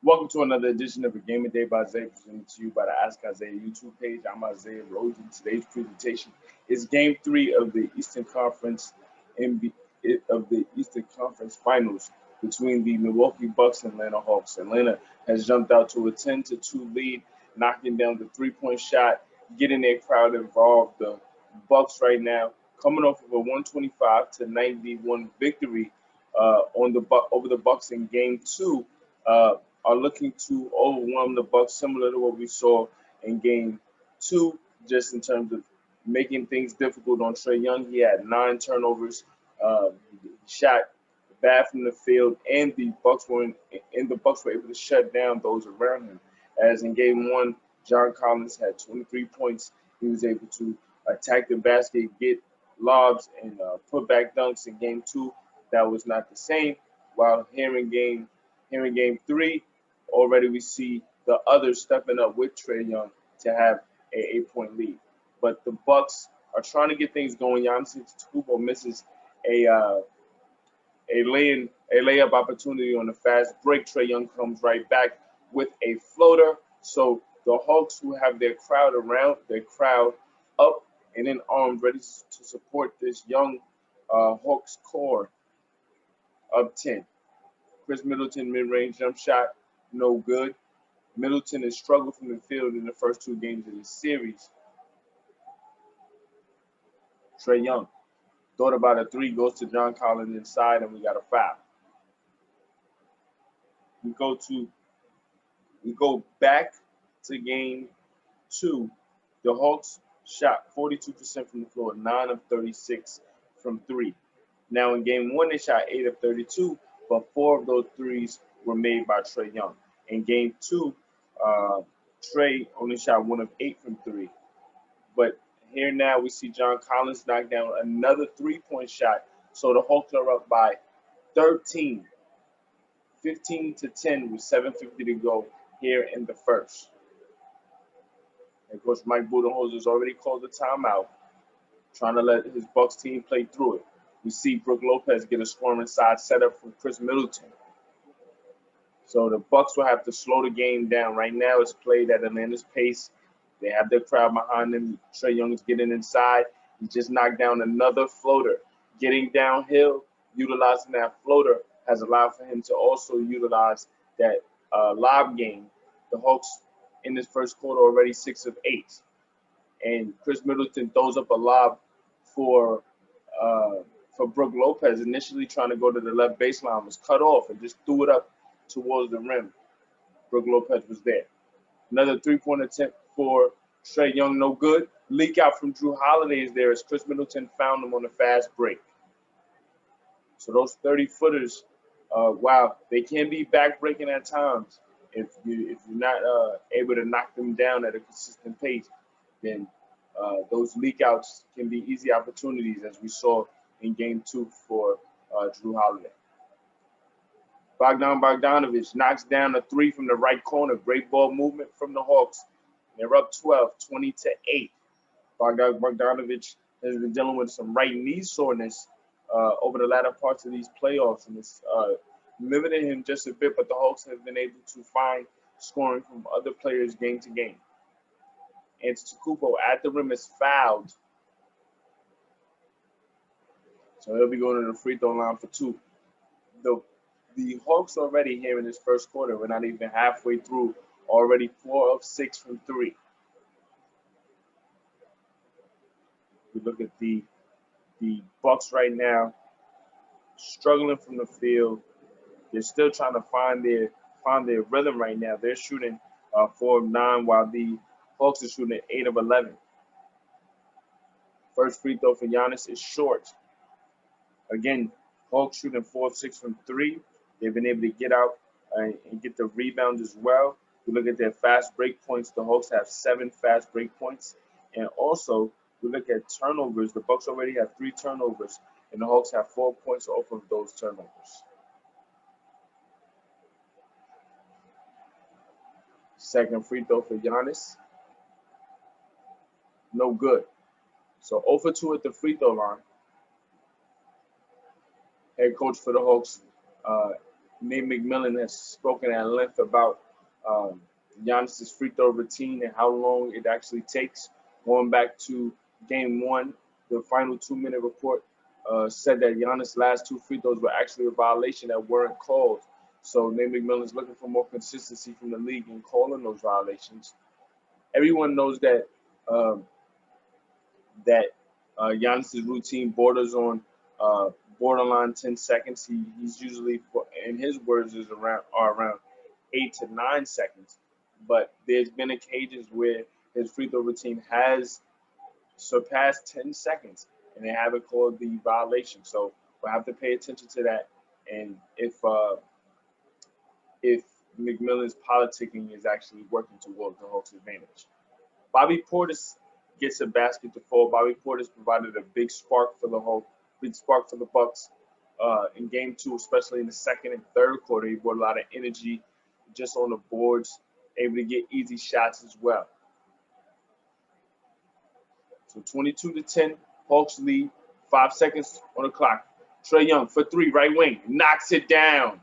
Welcome to another edition of A Game a Day by Isaiah, presented to you by the Ask Isaiah YouTube page. I'm Isaiah Rhodes, and today's presentation is Game 3 of the Eastern Conference Finals between the Milwaukee Bucks and Atlanta Hawks. Atlanta has jumped out to a 10-2 lead, knocking down the three-point shot, getting their crowd involved. The Bucks right now coming off of a 125-91 victory over the Bucks in Game 2. Are looking to overwhelm the Bucks, similar to what we saw in Game 2, just in terms of making things difficult on Trae Young. He had 9 turnovers, shot bad from the field, and the Bucks were able to shut down those around him. As in Game 1, John Collins had 23 points. He was able to attack the basket, get lobs, and put back dunks. In Game 2, that was not the same. While here in Game 3, already we see the others stepping up with Trae Young to have a 8-point lead. But the Bucks are trying to get things going. Giannis Antetokounmpo misses a layup opportunity on the fast break. Trae Young comes right back with a floater. So the Hawks, who have their crowd up and in arms, ready to support this young Hawks core, up 10. Chris Middleton mid-range jump shot, no good. Middleton has struggled from the field in the first 2 games of this series. Trae Young thought about a 3, goes to John Collins inside, and we got a foul. We go back to Game 2. The Hawks shot 42% from the floor, 9 of 36 from 3. Now in Game 1, they shot 8 of 32, but 4 of those threes were made by Trae Young. In Game 2, Trae only shot 1 of 8 from 3. But here now we see John Collins knock down another 3-point shot. So the Hawks are up by 13, 15-10 with 7:50 to go here in the first. And Coach Mike Budenholzer has already called the timeout, trying to let his Bucks team play through it. We see Brook Lopez get a scoring side setup from Chris Middleton. So the Bucks will have to slow the game down. Right now it's played at Atlanta's pace. They have their crowd behind them. Trae Young is getting inside. He just knocked down another floater. Getting downhill, utilizing that floater has allowed for him to also utilize that lob game. The Hawks in this first quarter already 6 of 8. And Chris Middleton throws up a lob for Brook Lopez, initially trying to go to the left baseline, was cut off and just threw it up towards the rim. Brook Lopez was there. Another 3-point attempt for Trae Young, no good. Leak out from Drew Holiday is there as Chris Middleton found him on the fast break. So those 30-footers, wow, they can be back-breaking at times. If you're not able to knock them down at a consistent pace, then those leak outs can be easy opportunities, as we saw in Game 2 for Drew Holiday. Bogdanovich knocks down a 3 from the right corner. Great ball movement from the Hawks. They're up 12, 20-8. Bogdanovich has been dealing with some right knee soreness over the latter parts of these playoffs, and it's limited him just a bit, but the Hawks have been able to find scoring from other players game to game. Antetokounmpo at the rim is fouled. So he'll be going to the free throw line for 2. The Hawks already here in this first quarter, we're not even halfway through, already 4 of 6 from 3. We look at the Bucks right now, struggling from the field. They're still trying to find their rhythm right now. They're shooting 4 of 9, while the Hawks are shooting 8 of 11. First free throw for Giannis is short. Again, Hawks shooting 4 of 6 from 3. They've been able to get out and get the rebounds as well. We look at their fast break points. The Hawks have 7 fast break points. And also, we look at turnovers. The Bucks already have 3 turnovers, and the Hawks have 4 points off of those turnovers. Second free throw for Giannis. No good. So 0 for 2 at the free throw line. Head coach for the Hawks, Nate McMillan has spoken at length about Giannis's free throw routine and how long it actually takes. Going back to game one, the final 2-minute report said that Giannis' last 2 free throws were actually a violation that weren't called. So Nate McMillan is looking for more consistency from the league in calling those violations. Everyone knows that Giannis's routine borders on borderline 10 seconds. He's usually, in his words, are around 8 to 9 seconds. But there's been occasions where his free throw routine has surpassed 10 seconds, and they haven't called the violation. So we'll have to pay attention to that. And if McMillan's politicking is actually working towards the Hawks' advantage. Bobby Portis gets a basket to fall. Bobby Portis provided a big spark for the Bucks in game 2, especially in the second and third quarter. He brought a lot of energy just on the boards, able to get easy shots as well. So 22-10, Hawks lead. 5 seconds on the clock. Trae Young for 3, right wing, knocks it down.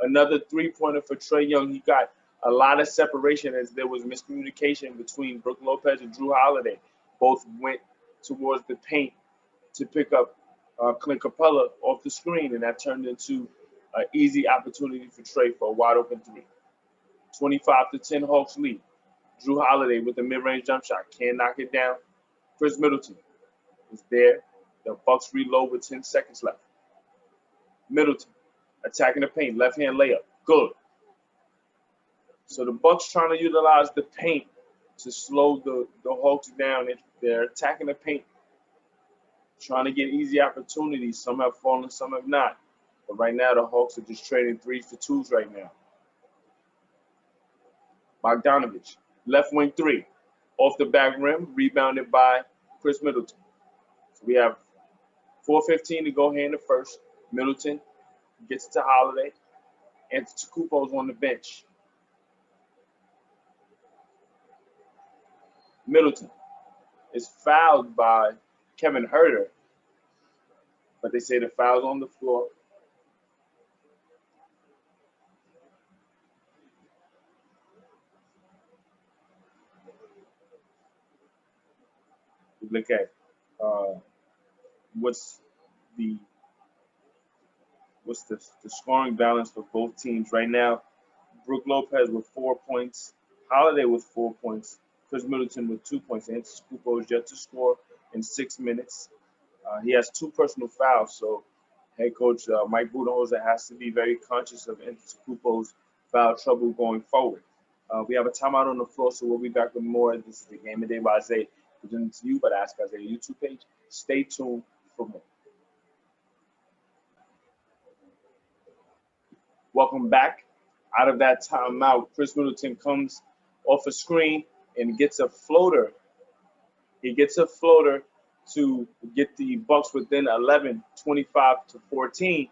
Another 3-pointer for Trae Young. He got a lot of separation as there was miscommunication between Brook Lopez and Drew Holiday. Both went towards the paint to pick up Clint Capella off the screen, and that turned into an easy opportunity for Trae for a wide-open 3. 25-10, Hawks lead. Drew Holiday with a mid-range jump shot. Can't knock it down. Chris Middleton is there. The Bucks reload with 10 seconds left. Middleton attacking the paint. Left-hand layup. Good. So the Bucks trying to utilize the paint to slow the Hawks down. They're attacking the paint, trying to get easy opportunities. Some have fallen, some have not. But right now, the Hawks are just trading 3s for 2s right now. Bogdanovich, left wing 3. Off the back rim, rebounded by Chris Middleton. So we have 4:15 to go here in the first. Middleton gets to Holiday. Antetokounmpo's on the bench. Middleton is fouled by Kevin Huerter, but they say the foul's on the floor. We look at what's the scoring balance for both teams right now. Brook Lopez with 4 points, Holiday with 4 points, Chris Middleton with 2 points. Antetokounmpo is yet to score in 6 minutes. He has 2 personal fouls, so head coach Mike Budenholzer has to be very conscious of Antetokounmpo's foul trouble going forward. We have a timeout on the floor, so we'll be back with more. This is the Game of the Day by Isaiah. Presented to you by the Ask Isaiah YouTube page. Stay tuned for more. Welcome back. Out of that timeout, Chris Middleton comes off a screen and gets a floater. He gets a floater to get the Bucks within 11, 25-14.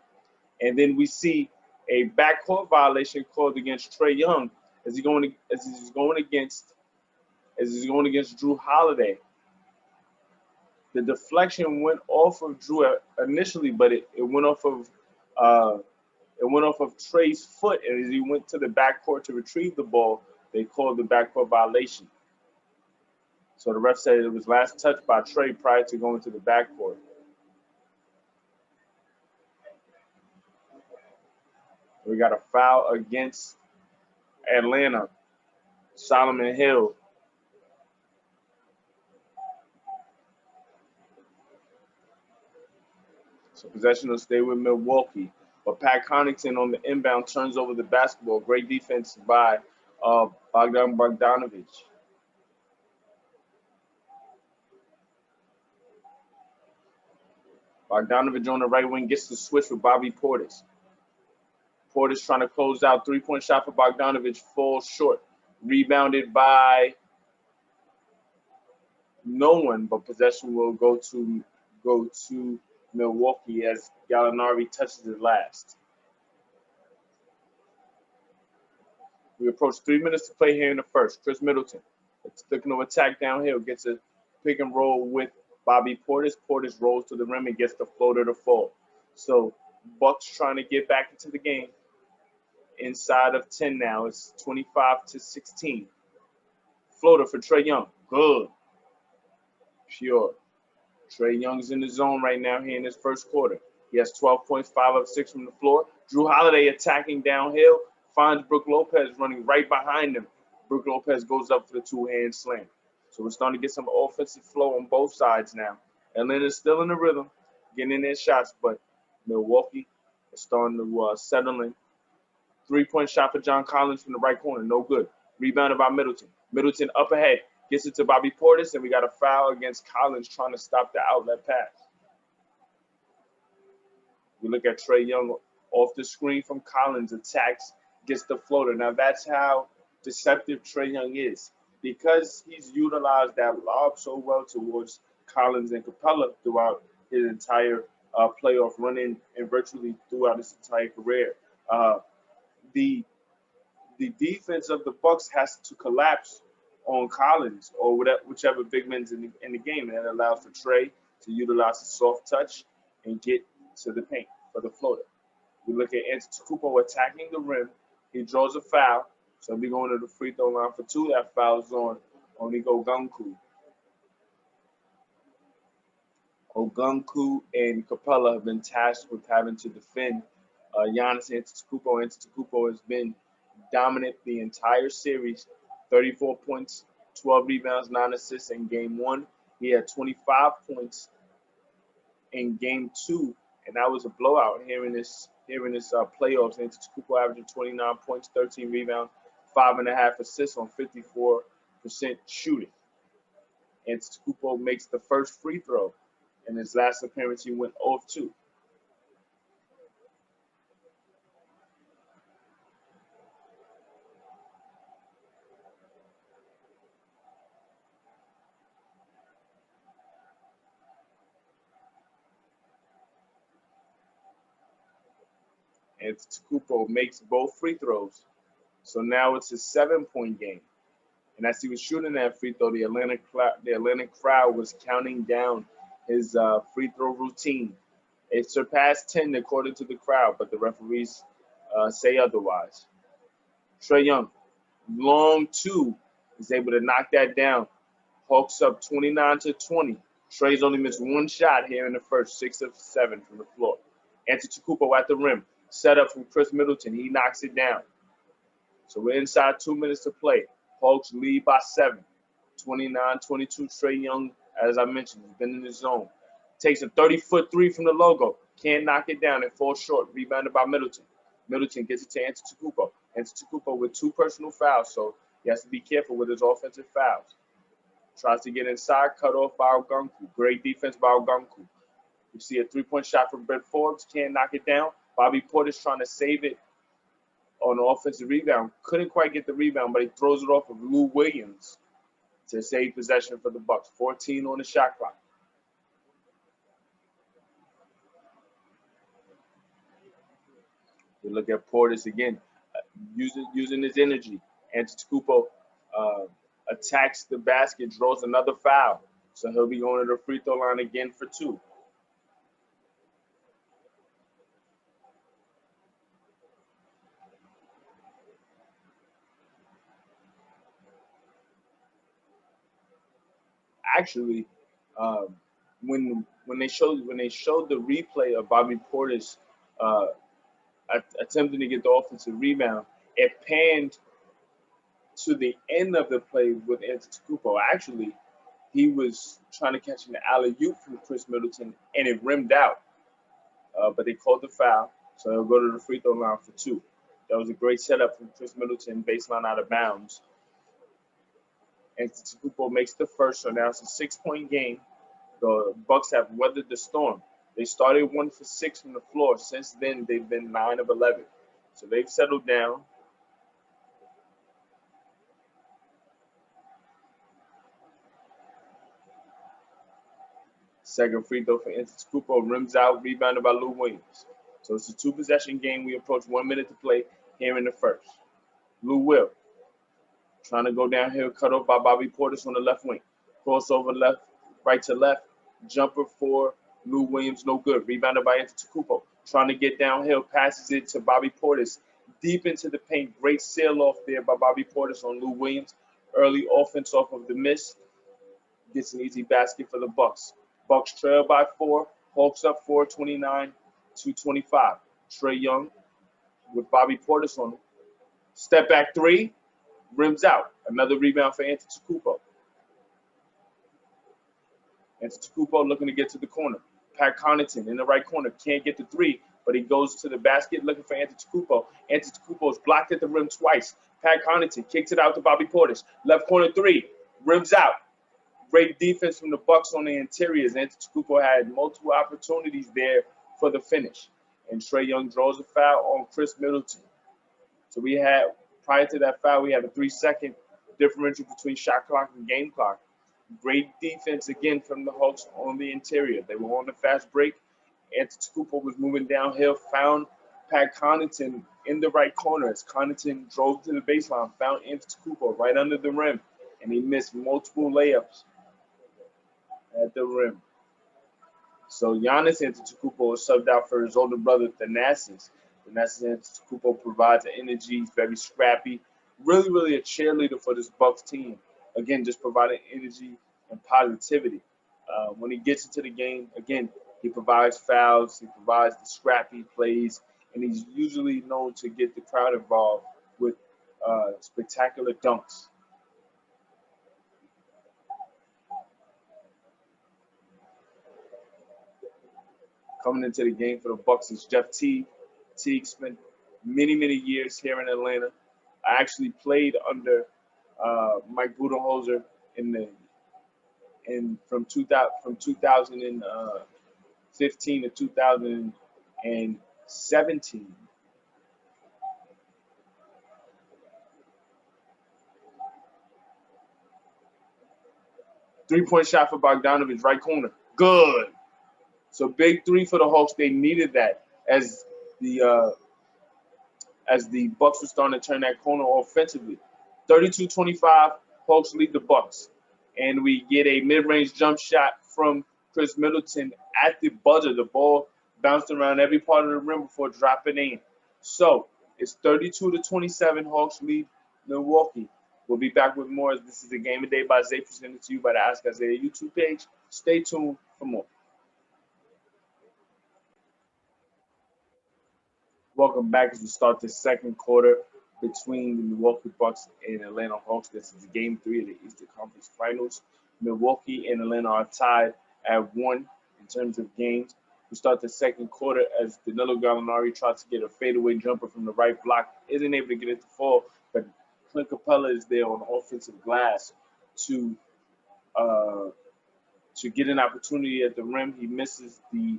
And then we see a backcourt violation called against Trae Young as he's going against Drew Holiday. The deflection went off of Drew initially, but it went off of Trae's foot, and as he went to the backcourt to retrieve the ball, they called the backcourt violation. So the ref said it was last touched by Trae prior to going to the backcourt. We got a foul against Atlanta. Solomon Hill. So possession will stay with Milwaukee. But Pat Connaughton on the inbound turns over the basketball. Great defense by Bogdanovich. Bogdanovich on the right wing gets the switch with Bobby Portis. Portis trying to close out. 3-point shot for Bogdanovich. Falls short. Rebounded by no one, but possession will go to Milwaukee as Gallinari touches it last. We approach 3 minutes to play here in the first. Chris Middleton, looking to attack downhill, gets a pick and roll with Bobby Portis. Portis rolls to the rim and gets the floater to fall. So Bucks trying to get back into the game. inside of 10 now. It's 25-16. Floater for Trae Young. Good. Pure. Trae Young's in the zone right now here in this first quarter. He has 12 points, 5 of 6 from the floor. Drew Holiday attacking downhill, finds Brook Lopez running right behind him. Brook Lopez goes up for the two-hand slam. So we're starting to get some offensive flow on both sides now. Atlanta's still in the rhythm, getting in their shots, but Milwaukee is starting to settle in. Three-point shot for John Collins from the right corner, no good. Rebounded by Middleton. Middleton up ahead, gets it to Bobby Portis, and we got a foul against Collins trying to stop the outlet pass. We look at Trae Young off the screen from Collins, attacks, gets the floater. Now that's how deceptive Trae Young is. Because he's utilized that lob so well towards Collins and Capella throughout his entire playoff run-in and virtually throughout his entire career. The defense of the Bucks has to collapse on Collins or whichever big man's in the game, and that allows for Trae to utilize a soft touch and get to the paint for the floater. We look at Antetokounmpo attacking the rim. He draws a foul, so he'll be going to the free throw line for two. That foul's on Ogunku. Ogunku and Capella have been tasked with having to defend Giannis Antetokounmpo. Antetokounmpo has been dominant the entire series. 34 points, 12 rebounds, 9 assists in game 1. He had 25 points in game 2, and that was a blowout here in this playoffs. Antetokounmpo averaging 29 points, 13 rebounds, 5.5 assists on 54% shooting. Antetokounmpo makes the first free throw. In his last appearance, he went 0 of 2. Antetokounmpo makes both free throws. So now it's a 7-point game. And as he was shooting that free throw, the Atlanta crowd was counting down his free throw routine. It surpassed 10 according to the crowd, but the referees say otherwise. Trae Young, long two, is able to knock that down. Hawks up 29-20. Trae's only missed one shot here in the first, 6 of 7 from the floor. Antetokounmpo at the rim, set up from Chris Middleton. He knocks it down. So we're inside 2 minutes to play. Hawks lead by 7. 29-22. Trae Young, as I mentioned, has been in the zone. Takes a 30-foot three from the logo. Can't knock it down and falls short. Rebounded by Middleton. Middleton gets it to Antetokounmpo. Antetokounmpo with 2 personal fouls, so he has to be careful with his offensive fouls. Tries to get inside, cut off by Ogunku. Great defense by Ogunku. You see a 3-point shot from Brett Forbes. Can't knock it down. Bobby Portis trying to save it on an offensive rebound. Couldn't quite get the rebound, but he throws it off of Lou Williams to save possession for the Bucks. 14 on the shot clock. We look at Portis again, using his energy. Antetokounmpo attacks the basket, draws another foul. So he'll be going to the free throw line again for 2. Actually, when they showed the replay of Bobby Portis attempting to get the offensive rebound, it panned to the end of the play with Antetokounmpo. Actually, he was trying to catch an alley-oop from Chris Middleton, and it rimmed out. But they called the foul, so he'll go to the free throw line for 2. That was a great setup from Chris Middleton, baseline out of bounds. Antetokounmpo makes the first, so now it's a 6-point game. The Bucks have weathered the storm. They started 1 for 6 from the floor. Since then, they've been 9 of 11. So they've settled down. Second free throw for Antetokounmpo, rims out, rebounded by Lou Williams. So it's a 2-possession game. We approach 1 minute to play here in the first. Lou Will trying to go downhill, cut off by Bobby Portis on the left wing. Crossover left, right to left. Jumper for Lou Williams, no good. Rebounded by Antetokounmpo. Trying to get downhill, passes it to Bobby Portis. deep into the paint. Great sail off there by Bobby Portis on Lou Williams. Early offense off of the miss. Gets an easy basket for the Bucks. Bucks trail by 4. Hawks up 4, 29-25. Trae Young with Bobby Portis on him. Step back 3. Rims out. Another rebound for Antetokounmpo. Antetokounmpo looking to get to the corner. Pat Connaughton in the right corner. Can't get the 3, but he goes to the basket looking for Antetokounmpo. Antetokounmpo is blocked at the rim twice. Pat Connaughton kicks it out to Bobby Portis. Left corner 3. Rims out. Great defense from the Bucks on the interiors. Antetokounmpo had multiple opportunities there for the finish. And Trae Young draws a foul on Chris Middleton. So we had, prior to that foul, we had a 3-second differential between shot clock and game clock. Great defense again from the Hawks on the interior. They were on the fast break. Antetokounmpo was moving downhill, found Pat Connaughton in the right corner as Connaughton drove to the baseline, found Antetokounmpo right under the rim, and he missed multiple layups at the rim. So Giannis Antetokounmpo is subbed out for his older brother, Thanasis. Thanasis Antetokounmpo provides energy. He's very scrappy. Really a cheerleader for this Bucks team. Again, just providing energy and positivity. When he gets into the game, again, he provides fouls. He provides the scrappy plays. And he's usually known to get the crowd involved with spectacular dunks. Coming into the game for the Bucks is Jeff Teague. Teague spent many years here in Atlanta. I actually played under Mike Budenholzer from 2015 to 2017. Three-point shot for Bogdanovich, right corner. Good. So big 3 for the Hawks. They needed that as the Bucks were starting to turn that corner offensively. 32-25, Hawks lead the Bucks. And we get a mid-range jump shot from Chris Middleton at the buzzer. The ball bounced around every part of the rim before dropping in. So it's 32-27, Hawks lead Milwaukee. We'll be back with more as this is the Game of Day by Zay, presented to you by the Ask Isaiah YouTube page. Stay tuned for more. Welcome back as we start the second quarter between the Milwaukee Bucks and Atlanta Hawks. This is Game 3 of the Eastern Conference Finals. Milwaukee and Atlanta are tied at 1 in terms of games. We start the second quarter as Danilo Gallinari tries to get a fadeaway jumper from the right block. Isn't able to get it to fall, but Clint Capella is there on the offensive glass to get an opportunity at the rim. He misses the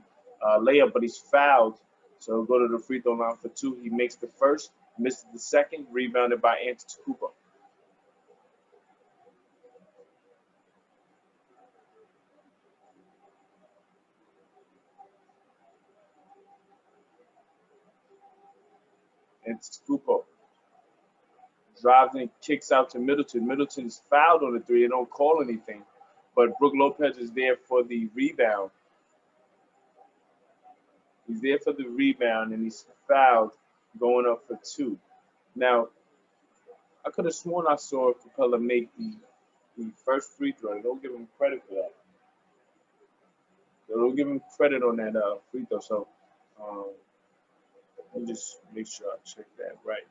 layup, but he's fouled. So he'll go to the free throw line for 2. He makes the first, misses the second, rebounded by Antetokounmpo. Antetokounmpo drives and kicks out to Middleton. Middleton's fouled on the 3. They don't call anything, but Brook Lopez is there for the rebound. He's there for the rebound, and he's fouled going up for 2. Now, I could have sworn I saw Capella make the first free throw. They don't give him credit for that. They don't give him credit on that free throw. So let me just make sure I check that right.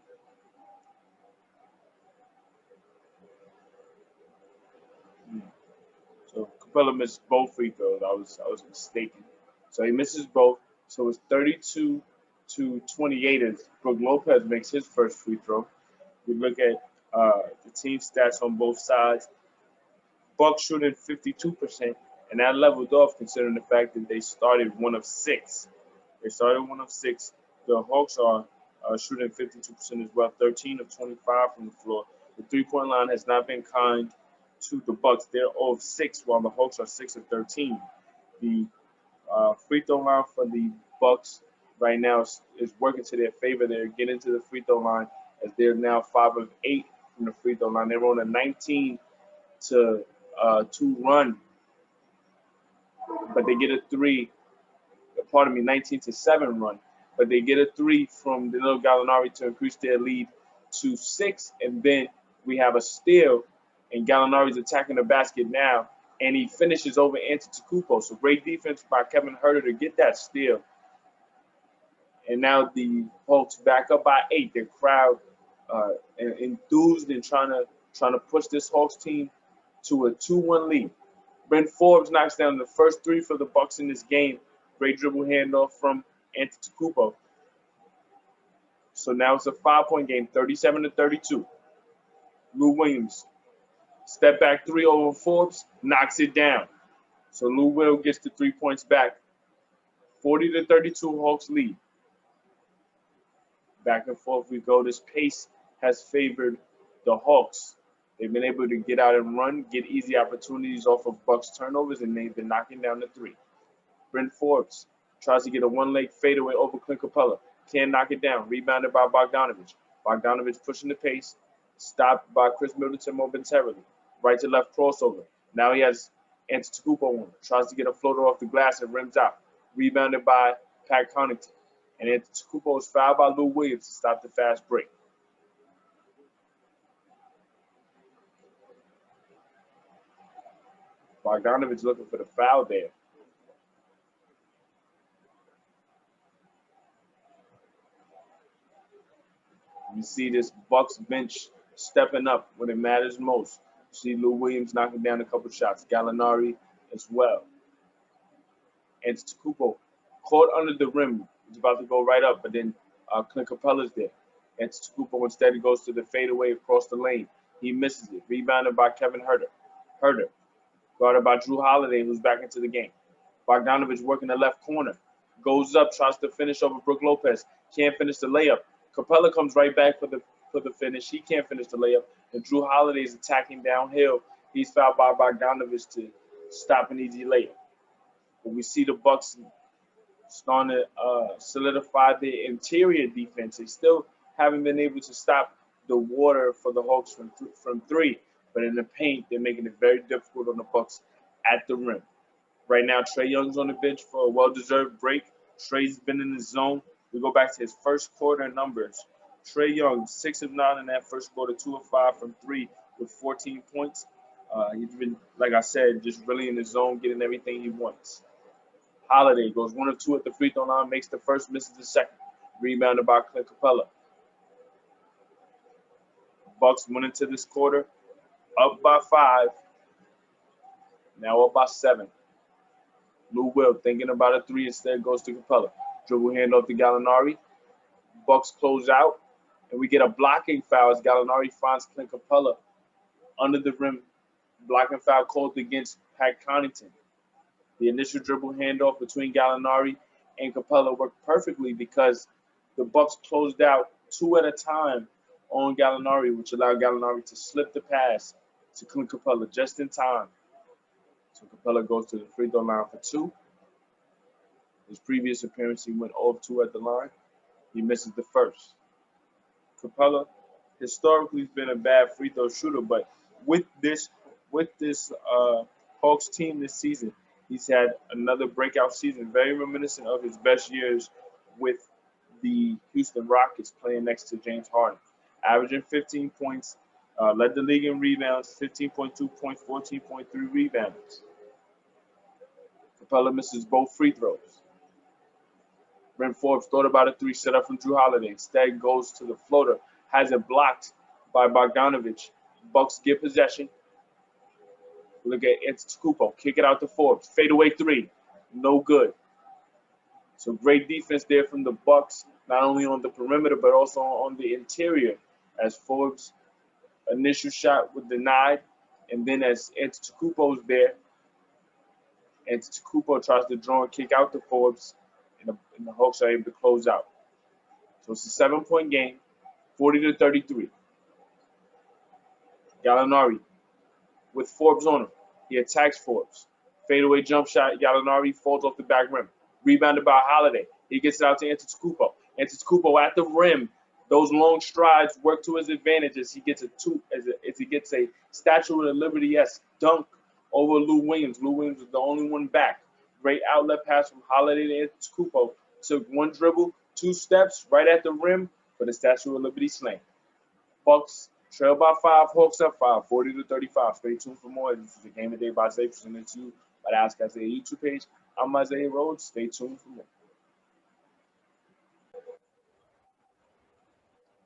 So Capella missed both free throws. I was mistaken. So he misses both. So it's 32-28 as Brook Lopez makes his first free throw. We look at the team stats on both sides. Bucks shooting 52%, and that leveled off considering the fact that they started 1 of 6. They started 1 of 6. The Hawks are shooting 52% as well, 13 of 25 from the floor. The three-point line has not been kind to the Bucks. They're 0 of 6, while the Hawks are 6 of 13. The free throw line for the Bucks right now is working to their favor. They're getting to the free throw line as they're now 5 of 8 from the free throw line. They're on a 19-2 run, but they get a 19-7 run, but they get a 3 from Danilo Gallinari to increase their lead to 6, and then we have a steal, and Gallinari's attacking the basket now, and he finishes over Antetokounmpo. So great defense by Kevin Huerter to get that steal. And now the Hawks back up by 8. The crowd enthused and trying to push this Hawks team to a 2-1 lead. Bryn Forbes knocks down the first 3 for the Bucks in this game. Great dribble handoff from Antetokounmpo. So now it's a 5-point game, 37-32. Lou Williams, step back 3 over Forbes, knocks it down. So Lou Will gets the 3 points back. 40-32 Hawks lead. Back and forth we go. This pace has favored the Hawks. They've been able to get out and run, get easy opportunities off of Bucks turnovers, and they've been knocking down the 3. Bryn Forbes tries to get a one-leg fadeaway over Clint Capella. Can't knock it down. Rebounded by Bogdanovich. Bogdanovich pushing the pace. Stopped by Chris Middleton momentarily. Right to left crossover. Now he has Antetokounmpo on. Tries to get a floater off the glass and rims out. Rebounded by Pat Connaughton. And Antetokounmpo is fouled by Lou Williams to stop the fast break. Bogdanovich looking for the foul there. You see this Bucks bench stepping up when it matters most. You see Lou Williams knocking down a couple shots. Gallinari as well. Antetokounmpo caught under the rim. He's about to go right up, but then Clint Capella's there. Antetokounmpo instead goes to the fadeaway across the lane. He misses it. Rebounded by Kevin Huerter. Huerter guarded by Drew Holiday, who's back into the game. Bogdanovich working the left corner. Goes up, tries to finish over Brook Lopez. Can't finish the layup. Capella comes right back for the finish. He can't finish the layup. And Drew Holiday is attacking downhill. He's fouled by Bogdanovich to stop an easy layup. But we see the Bucks starting to solidify their interior defense. They still haven't been able to stop the water for the Hawks from 3. But in the paint, they're making it very difficult on the Bucks at the rim. Right now, Trae Young's on the bench for a well-deserved break. Trae's been in the zone. We go back to his first quarter numbers. Trae Young, 6 of 9 in that first quarter, 2 of 5 from 3 with 14 points. He's been, like I said, just really in the zone, getting everything he wants. Holiday goes 1 of 2 at the free throw line, makes the first, misses the second. Rebounded by Clint Capella. Bucks went into this quarter up by 5. Now up by 7. Lou Will thinking about a 3 instead goes to Capella. Dribble handoff to Gallinari. Bucks close out, and we get a blocking foul as Gallinari finds Clint Capella under the rim. Blocking foul called against Pat Connaughton. The initial dribble handoff between Gallinari and Capella worked perfectly because the Bucks closed out 2 at a time on Gallinari, which allowed Gallinari to slip the pass to Clint Capella just in time. So Capella goes to the free throw line for 2. His previous appearance, he went 0 of 2 at the line. He misses the first. Capella historically has been a bad free throw shooter, but with this Hawks team this season, he's had another breakout season, very reminiscent of his best years with the Houston Rockets playing next to James Harden. Averaging 15 points, led the league in rebounds, 15.2 points, 14.3 rebounds. Capella misses both free throws. Bryn Forbes thought about a 3 set up from Drew Holiday. Instead goes to the floater. Has it blocked by Bogdanovich. Bucks get possession. Look at Antetokounmpo. Kick it out to Forbes. Fadeaway 3. No good. So great defense there from the Bucks, not only on the perimeter but also on the interior. As Forbes' initial shot was denied, and then as Antetokounmpo's there, Antetokounmpo tries to draw and kick out to Forbes, and the Hawks are able to close out. So it's a 7-point game, 40-33. Gallinari with Forbes on him. He attacks Forbes. Fadeaway jump shot. Gallinari falls off the back rim. Rebounded by Holiday. He gets it out to Antetokounmpo. Antetokounmpo at the rim. Those long strides work to his advantage as he gets a Statue of the Liberty-esque dunk over Lou Williams. Lou Williams is the only one back. Great outlet pass from Holiday to Antetokounmpo. Took one dribble, 2 steps right at the rim for the Statue of Liberty slam. Bucks trail by 5, Hawks up 5, 40-35. Stay tuned for more. This is the Game of the Day by Zay, presented to you by the Ask Isaiah YouTube page. I'm Isaiah Rhodes. Stay tuned for more.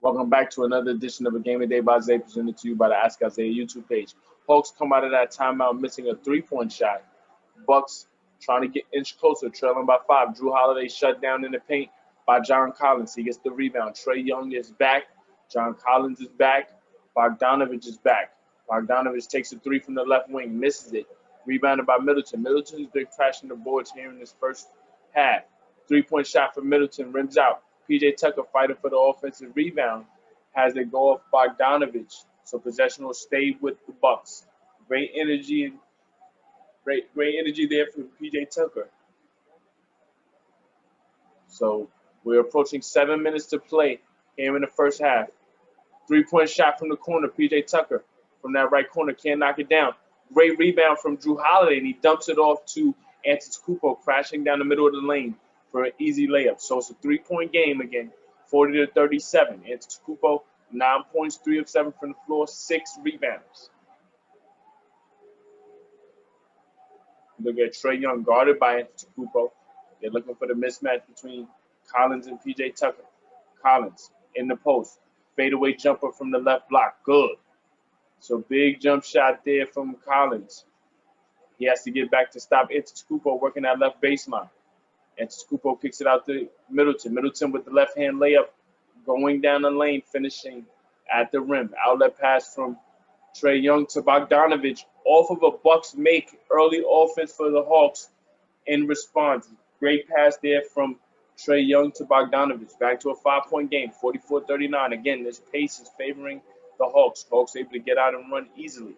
Welcome back to another edition of a Game of the Day by Zay, presented to you by the Ask Isaiah YouTube page. Hawks come out of that timeout missing a 3-point shot. Bucks trying to get inch closer, trailing by 5. Drew Holiday shut down in the paint by John Collins. He gets the rebound. Trae Young is back. John Collins is back. Bogdanovich is back. Bogdanovich takes a 3 from the left wing, misses it. Rebounded by Middleton. Middleton's been crashing the boards here in this first half. 3-point shot for Middleton, rims out. PJ Tucker fighting for the offensive rebound, has it go off Bogdanovich. So possession will stay with the Bucks. Great energy there from PJ Tucker. So we're approaching 7 minutes to play here in the first half. 3-point shot from the corner. PJ Tucker from that right corner can't knock it down. Great rebound from Drew Holiday, and he dumps it off to Antetokounmpo, crashing down the middle of the lane for an easy layup. So it's a 3-point game again, 40-37. Antetokounmpo, 9 points, 3 of 7 from the floor, 6 rebounds. Look at Trae Young guarded by Antetokounmpo. They're looking for the mismatch between Collins and PJ Tucker. Collins in the post. Fadeaway jumper from the left block. Good. So big jump shot there from Collins. He has to get back to stop Antetokounmpo working that left baseline. Antetokounmpo kicks it out to Middleton. Middleton with the left-hand layup going down the lane, finishing at the rim. Outlet pass from Trae Young to Bogdanovich off of a Bucks make. Early offense for the Hawks in response. Great pass there from Trae Young to Bogdanovich. Back to a 5-point game, 44-39. Again, this pace is favoring the Hawks. Hawks able to get out and run easily.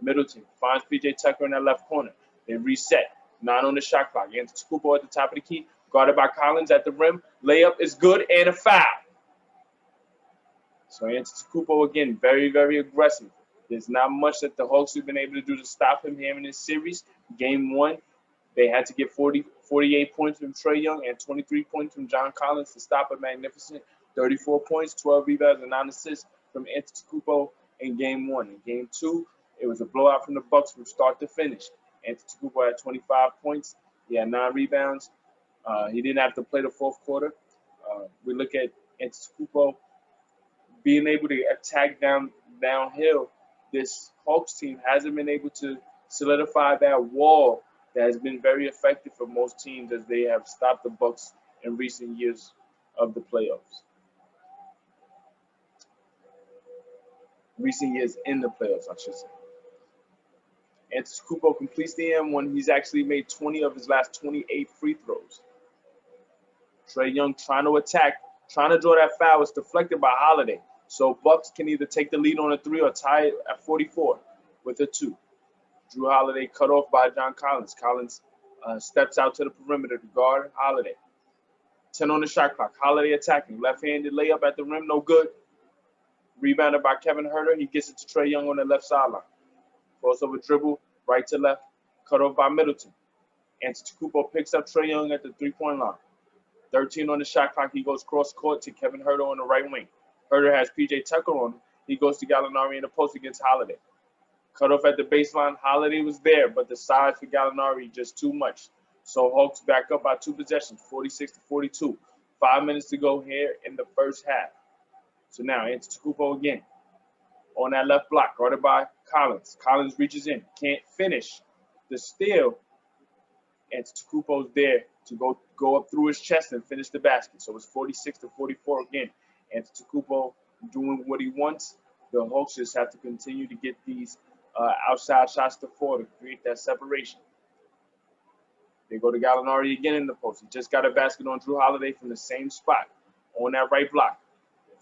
Middleton finds PJ Tucker in that left corner. They reset. 9 on the shot clock. Antetokounmpo at the top of the key. Guarded by Collins at the rim. Layup is good and a foul. So Antetokounmpo again, very, very aggressive. There's not much that the Hawks have been able to do to stop him here in this series. Game 1, they had to get 48 points from Trae Young and 23 points from John Collins to stop a magnificent 34 points, 12 rebounds, and 9 assists from Antetokounmpo in Game 1. In Game 2, it was a blowout from the Bucks from start to finish. Antetokounmpo had 25 points. He had 9 rebounds. He didn't have to play the fourth quarter. We look at Antetokounmpo being able to attack downhill. This Hawks team hasn't been able to solidify that wall that has been very effective for most teams as they have stopped the Bucks in recent years of the playoffs. Recent years in the playoffs, I should say. Antetokounmpo completes the M1. He's actually made 20 of his last 28 free throws. Trae Young trying to attack, trying to draw that foul. It's deflected by Holiday. So Bucks can either take the lead on a 3 or tie it at 44 with a 2. Drew Holiday cut off by John Collins. Collins steps out to the perimeter to guard Holiday. 10 on the shot clock. Holiday attacking. Left-handed layup at the rim, no good. Rebounded by Kevin Huerter. He gets it to Trae Young on the left sideline. Crossover dribble, right to left. Cut off by Middleton. Antetokounmpo picks up Trae Young at the 3-point line. 13 on the shot clock. He goes cross court to Kevin Huerter on the right wing. Huerter has PJ Tucker on him. He goes to Gallinari in the post against Holiday. Cut off at the baseline. Holiday was there, but the size for Gallinari just too much. So Hawks back up by 2 possessions, 46-42. 5 minutes to go here in the first half. So now Antetokounmpo again on that left block, guarded by Collins. Collins reaches in, can't finish the steal. Antetokounmpo's there to go up through his chest and finish the basket. So it's 46-44 again. Antetokounmpo doing what he wants. The Hawks just have to continue to get these outside shots to 4 to create that separation. They go to Gallinari again in the post. He just got a basket on Drew Holiday from the same spot on that right block.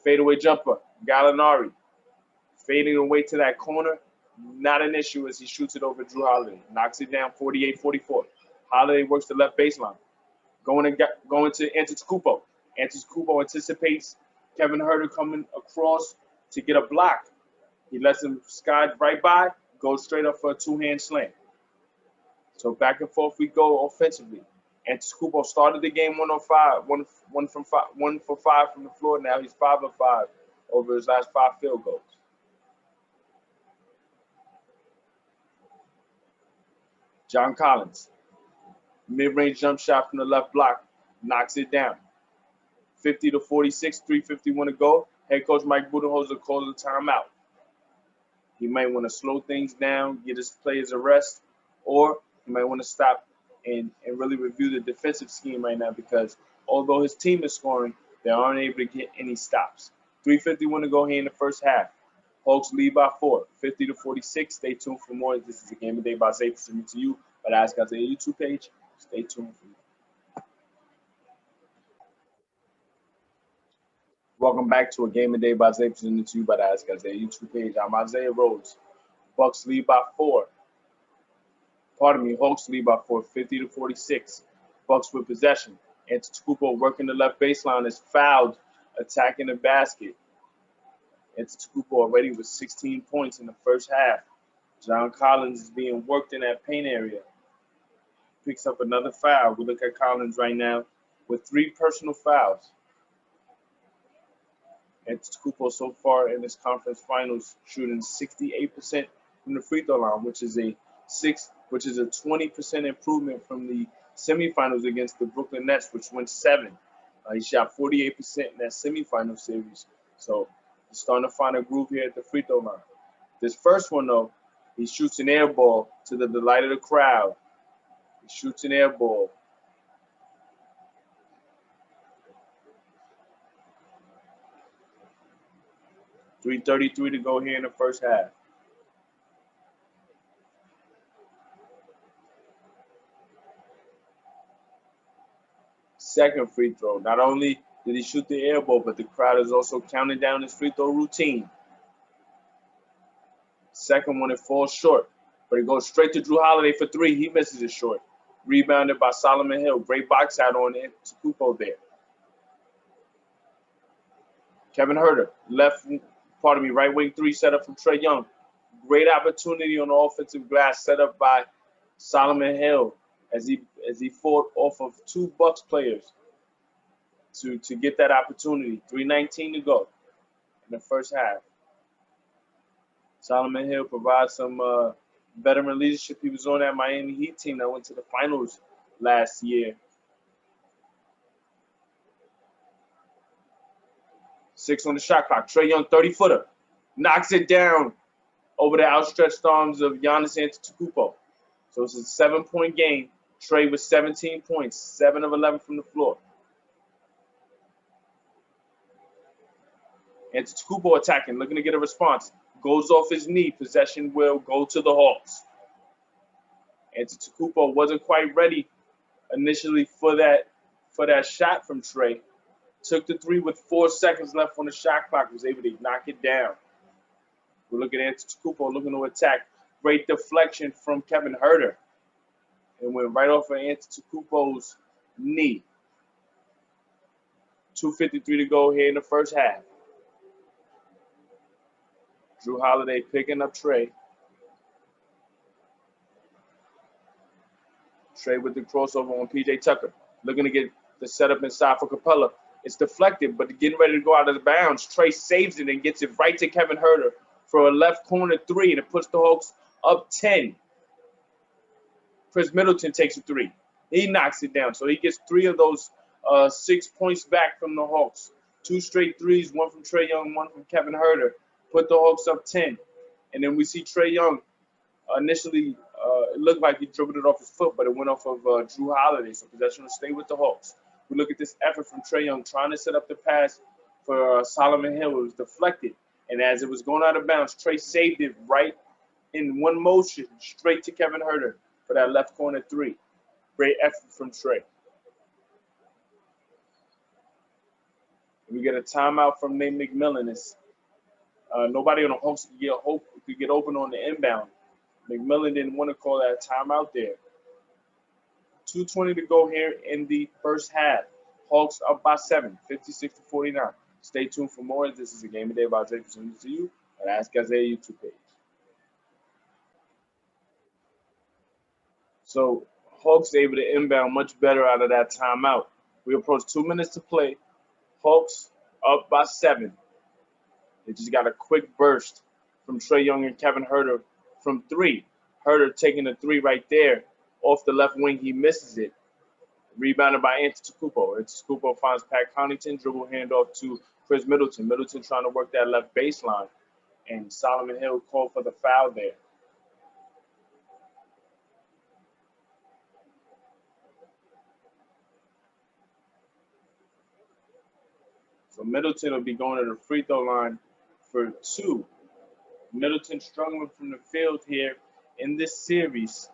Fadeaway jumper, Gallinari fading away to that corner. Not an issue as he shoots it over Drew Holiday. Knocks it down 48-44. Holiday works the left baseline. Going to Antetokounmpo. Antetokounmpo anticipates Kevin Huerter coming across to get a block. He lets him skide right by, goes straight up for a 2-hand slam. So back and forth we go offensively. Antetokounmpo started the game 105, one for 5 from the floor. Now he's 5 of 5 over his last 5 field goals. John Collins, mid-range jump shot from the left block, knocks it down. 50-46, 3:51 to go. Head coach Mike Budenholzer calls a timeout. He might want to slow things down, get his players a rest, or he might want to stop and really review the defensive scheme right now, because although his team is scoring, they aren't able to get any stops. 3:51 to go here in the first half. Hawks lead by 4, 50-46. Stay tuned for more. This is a Game of the Day by Zay, presented to you by the Ask Isaiah YouTube page. Stay tuned for more. Welcome back to a Game of the Day by Zay, presented to you by the Ask Isaiah YouTube page. I'm Isaiah Rhodes. Bucks lead by 4. Hawks lead by 4, 50-46. Bucks with possession. Antetokounmpo working the left baseline is fouled, attacking the basket. Antetokounmpo already with 16 points in the first half. John Collins is being worked in that paint area. Picks up another foul. We look at Collins right now with 3 personal fouls. Antetokounmpo so far in this conference finals shooting 68% from the free throw line, which is a 20% improvement from the semifinals against the Brooklyn Nets, which went 7. He shot 48% in that semifinal series. So he's starting to find a groove here at the free throw line. This first one, though, he shoots an air ball to the delight of the crowd. He shoots an air ball. .333 to go here in the first half. Second free throw. Not only did he shoot the air ball, but the crowd is also counting down his free throw routine. Second one, it falls short, but it goes straight to Drew Holiday for 3. He misses it short. Rebounded by Solomon Hill. Great box out on Antetokounmpo there. Kevin Huerter, right wing 3 set up from Trae Young. Great opportunity on the offensive glass set up by Solomon Hill as he fought off of 2 Bucks players to get that opportunity. 3:19 to go in the first half. Solomon Hill provides some veteran leadership. He was on that Miami Heat team that went to the finals last year. 6 on the shot clock. Trae Young, 30-footer. Knocks it down over the outstretched arms of Giannis Antetokounmpo. So it's a 7-point game. Trae with 17 points, 7 of 11 from the floor. Antetokounmpo attacking, looking to get a response. Goes off his knee. Possession will go to the Hawks. Antetokounmpo wasn't quite ready initially for that shot from Trae. Took the 3 with 4 seconds left on the shot clock. Was able to knock it down. We look at Antetokounmpo looking to attack. Great deflection from Kevin Huerter. And went right off of Antetokounmpo's knee. 2:53 to go here in the first half. Drew Holiday picking up Trae. Trae with the crossover on P.J. Tucker. Looking to get the setup inside for Capella. It's deflected, but getting ready to go out of the bounds. Trae saves it and gets it right to Kevin Huerter for a left corner 3, and it puts the Hawks up 10. Chris Middleton takes a 3. He knocks it down. So he gets 3 of those 6 points back from the Hawks. 2 straight 3s, 1 from Trae Young, 1 from Kevin Huerter. Put the Hawks up 10. And then we see Trae Young initially, it looked like he dribbled it off his foot, but it went off of Drew Holiday. So possession will stay with the Hawks. We look at this effort from Trae Young trying to set up the pass for Solomon Hill. It was deflected. And as it was going out of bounds, Trae saved it right in one motion straight to Kevin Huerter for that left corner 3. Great effort from Trae. We get a timeout from Nate McMillan. Nobody on the Hawks could get open on the inbound. McMillan didn't want to call that timeout there. 2:20 to go here in the first half. Hawks up by 7, 56-49. Stay tuned for more. This is a Game of the Day by Zay, presented to you at Ask Isaiah YouTube page. So Hawks able to inbound much better out of that timeout. We approach 2 minutes to play. Hawks up by 7. They just got a quick burst from Trae Young and Kevin Huerter from 3. Huerter taking the 3 right there off the left wing. He misses it. Rebounded by Antetokounmpo. Antetokounmpo finds Pat Connaughton, dribble handoff to Chris Middleton. Middleton trying to work that left baseline. And Solomon Hill called for the foul there. So Middleton will be going to the free throw line for 2. Middleton struggling from the field here in this series,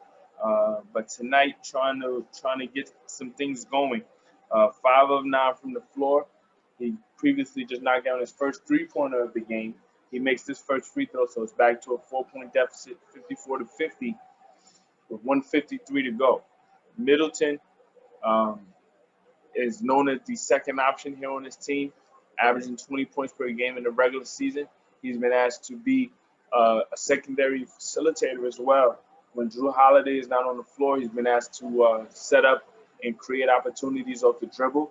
but tonight trying to get some things going. 5 of 9 from the floor. He previously just knocked down his first 3-pointer of the game. He makes this first free throw, so it's back to a 4-point deficit, 54-50, with 1:53 to go. Middleton is known as the second option here on this team, averaging 20 points per game in the regular season. He's been asked to be a secondary facilitator as well. When Jrue Holiday is not on the floor, he's been asked to set up and create opportunities off the dribble.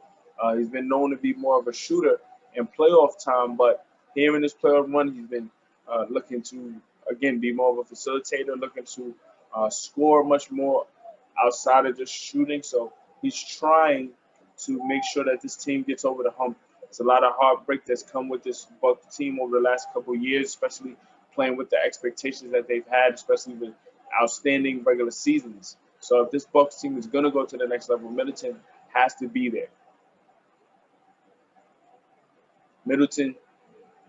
He's been known to be more of a shooter in playoff time, but here in this playoff run, he's been looking to, again, be more of a facilitator, looking to score much more outside of just shooting. So he's trying to make sure that this team gets over the hump. It's a lot of heartbreak that's come with this Bucks team over the last couple of years, especially playing with the expectations that they've had, especially with outstanding regular seasons. So if this Bucks team is going to go to the next level, Middleton has to be there. Middleton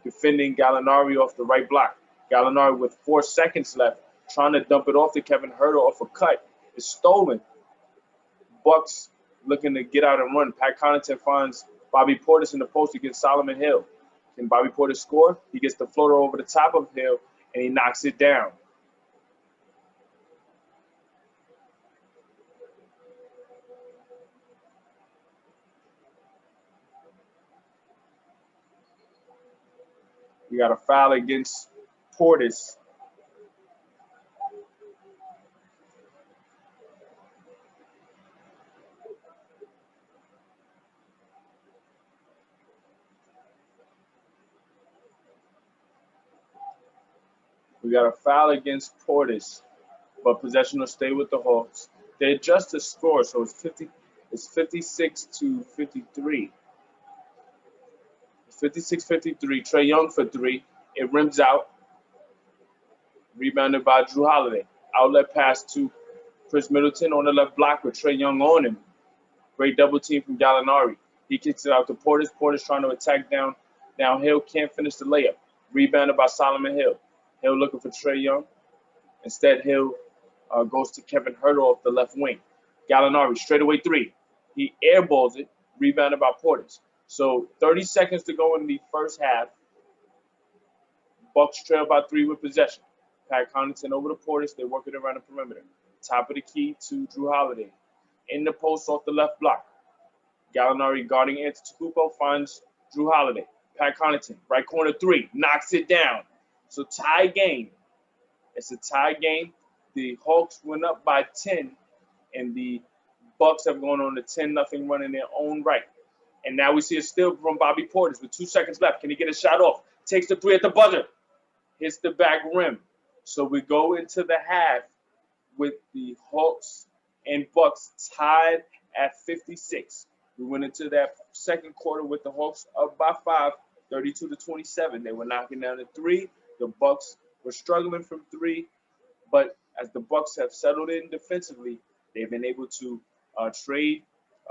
defending Gallinari off the right block. Gallinari with 4 seconds left, trying to dump it off to Kevin Huerter off a cut. It's stolen. Bucks looking to get out and run. Pat Connaughton finds Bobby Portis in the post against Solomon Hill. Can Bobby Portis score? He gets the floater over the top of Hill, and he knocks it down. We got a foul against Portis. We got a foul against Portis, but possession will stay with the Hawks. They adjust the score, so it's 56-53. It's 56-53. Trae Young for 3. It rims out. Rebounded by Jrue Holiday. Outlet pass to Chris Middleton on the left block with Trae Young on him. Great double team from Gallinari. He kicks it out to Portis. Portis trying to attack downhill. Can't finish the layup. Rebounded by Solomon Hill. Hill looking for Trae Young. Instead, Hill goes to Kevin Huerter off the left wing. Gallinari, straightaway 3. He airballs it, rebounded by Portis. So 30 seconds to go in the first half. Bucks trail by 3 with possession. Pat Connaughton over to Portis. They work it around the perimeter. Top of the key to Jrue Holiday. In the post off the left block. Gallinari guarding Antetokounmpo finds Jrue Holiday. Pat Connaughton, right corner 3, knocks it down. So tie game. It's a tie game. The Hawks went up by 10, and the Bucks have gone on a 10-0 run in their own right. And now we see a steal from Bobby Portis with 2 seconds left. Can he get a shot off? Takes the 3 at the buzzer. Hits the back rim. So we go into the half with the Hawks and Bucks tied at 56. We went into that second quarter with the Hawks up by 5, 32-27. They were knocking down the 3. The Bucks were struggling from 3, but as the Bucks have settled in defensively, they've been able to trade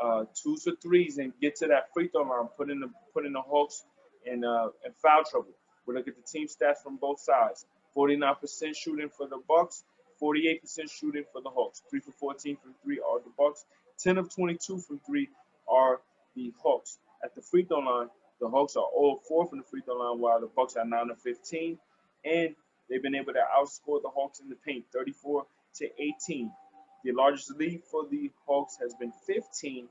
2s for 3s and get to that free throw line, putting the Hawks in foul trouble. We look at the team stats from both sides: 49% shooting for the Bucks, 48% shooting for the Hawks. 3 for 14 from 3 are the Bucks. 10 of 22 from 3 are the Hawks. At the free throw line, the Hawks are all 4 from the free throw line, while the Bucks are 9 of 15. And they've been able to outscore the Hawks in the paint, 34-18. The largest lead for the Hawks has been 15,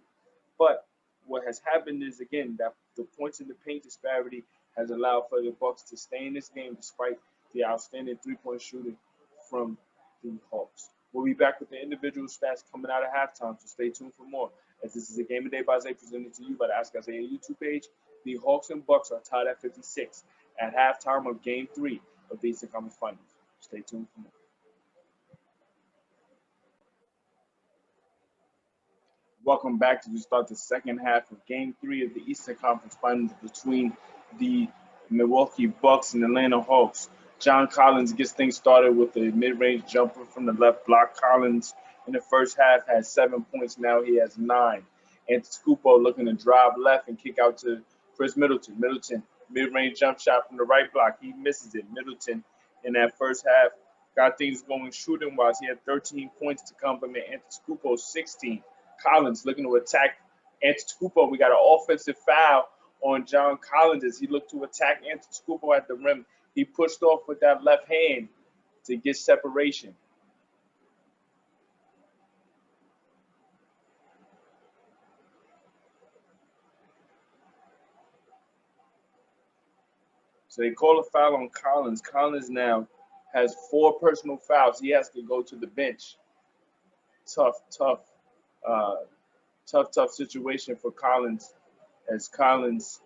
but what has happened is, again, that the points in the paint disparity has allowed for the Bucks to stay in this game despite the outstanding 3-point shooting from the Hawks. We'll be back with the individual stats coming out of halftime, so stay tuned for more. As this is a Game of Day by Zay presented to you by the Ask Isaiah YouTube page, the Hawks and Bucks are tied at 56 at halftime of Game 3 of the Eastern Conference Finals. Stay tuned for more. Welcome back to start the second half of Game 3 of the Eastern Conference Finals between the Milwaukee Bucks and Atlanta Hawks. John Collins gets things started with a mid-range jumper from the left block. Collins in the first half had 7 points. Now he has 9. Antetokounmpo looking to drive left and kick out to Chris Middleton. Middleton, mid-range jump shot from the right block. He misses it. Middleton in that first half got things going shooting-wise. He had 13 points to complement Antetokounmpo's 16. Collins looking to attack Antetokounmpo. We got an offensive foul on John Collins as he looked to attack Antetokounmpo at the rim. He pushed off with that left hand to get separation. So they call a foul on Collins. Collins now has 4 personal fouls. He has to go to the bench. Tough situation for Collins, as Collins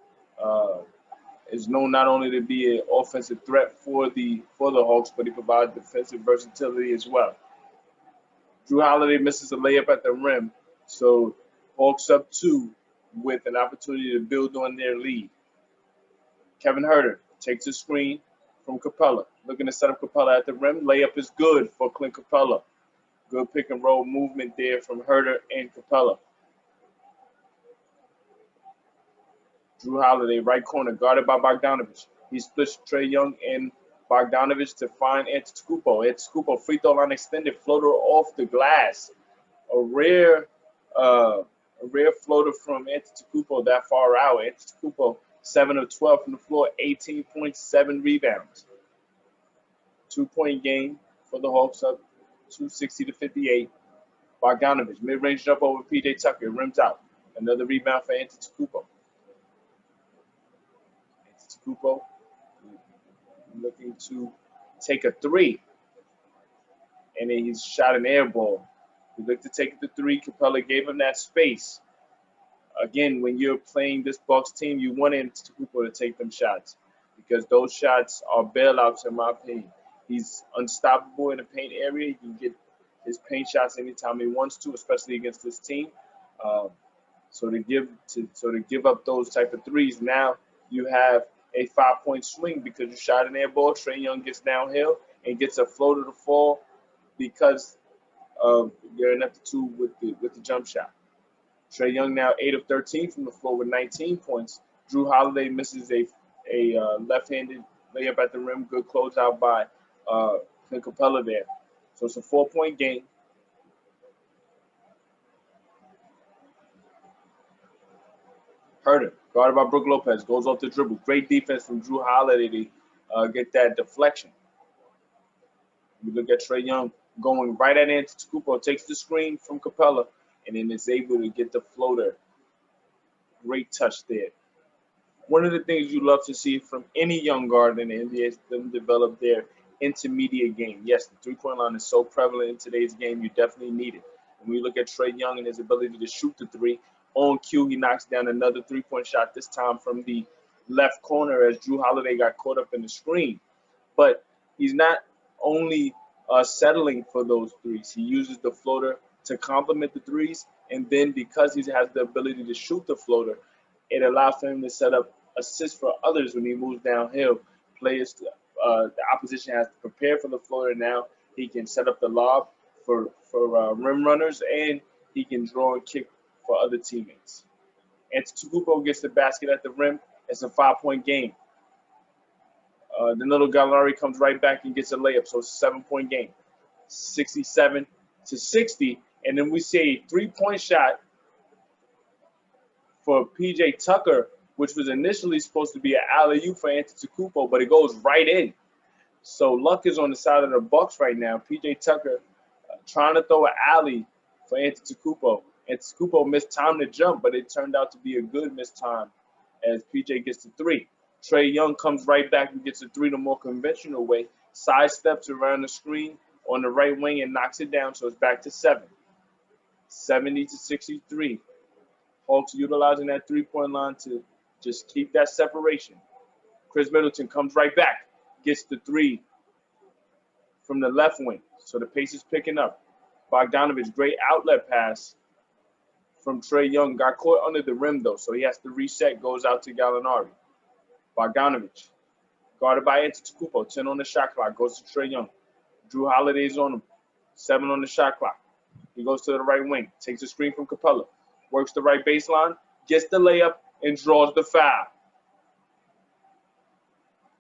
is known not only to be an offensive threat for the Hawks, but he provides defensive versatility as well. Jrue Holiday misses a layup at the rim, so Hawks up 2 with an opportunity to build on their lead. Kevin Huerter takes a screen from Capella, looking to set up Capella at the rim. Layup is good for Clint Capella. Good pick and roll movement there from Huerter and Capella. Jrue Holiday, right corner, guarded by Bogdanovich. He splits Trae Young and Bogdanovich to find Antetokounmpo. Antetokounmpo, free throw line extended, floater off the glass. A rare floater from Antetokounmpo that far out. Antetokounmpo, 7 of 12 from the floor, 18.7 rebounds. 2-point game for the Hawks, up 260-58. Bogdanovich, mid-range jump over PJ Tucker, rims out. Another rebound for Antetokounmpo. Antetokounmpo looking to take a 3, and then he's shot an air ball. He looked to take the 3. Capella gave him that space. Again, when you're playing this Bucks team, you want Antetokounmpo to take them shots because those shots are bailouts, in my opinion. He's unstoppable in the paint area. He can get his paint shots anytime he wants to, especially against this team. So to give up those type of threes, now you have a 5-point swing because you shot an air ball. Trae Young gets downhill and gets a floater to fall because you're in at the 2 with the jump shot. Trae Young now 8 of 13 from the floor with 19 points. Jrue Holiday misses a left-handed layup at the rim. Good closeout by Clint Capella there. So it's a 4-point game. Huerter, guarded by Brook Lopez, goes off the dribble. Great defense from Jrue Holiday to get that deflection. We look at Trae Young going right at Antetokounmpo, takes the screen from Capella, and then is able to get the floater. Great touch there. One of the things you love to see from any young guard in the NBA is them develop their intermediate game. Yes, the three-point line is so prevalent in today's game, you definitely need it. And when you look at Trae Young and his ability to shoot the 3, on cue, he knocks down another 3-point shot, this time from the left corner as Jrue Holiday got caught up in the screen. But he's not only settling for those threes. He uses the floater to complement the threes, and then because he has the ability to shoot the floater, it allows for him to set up assists for others when he moves downhill. Players, the opposition has to prepare for the floater now. He can set up the lob for rim runners, and he can draw and kick for other teammates. Antetokounmpo gets the basket at the rim. It's a 5-point game. Danilo Gallinari comes right back and gets a layup, so it's a 7-point game. 67-60, and then we see a 3-point shot for PJ Tucker, which was initially supposed to be an alley-oop for Antetokounmpo, but it goes right in. So luck is on the side of the Bucks right now. PJ Tucker trying to throw an alley for Antetokounmpo. Antetokounmpo missed time to jump, but it turned out to be a good missed time as PJ gets the 3. Trae Young comes right back and gets a 3 the more conventional way, sidesteps around the screen, on the right wing and knocks it down, so it's back to 7. 70-63. Hawks utilizing that three-point line to just keep that separation. Chris Middleton comes right back, gets the 3 from the left wing, so the pace is picking up. Bogdanovich, great outlet pass from Trae Young. Got caught under the rim, though, so he has to reset, goes out to Gallinari. Bogdanovich, guarded by Antetokounmpo, 10 on the shot clock, goes to Trae Young. Drew Holiday's on him, 7 on the shot clock. He goes to the right wing, takes a screen from Capella, works the right baseline, gets the layup, and draws the foul.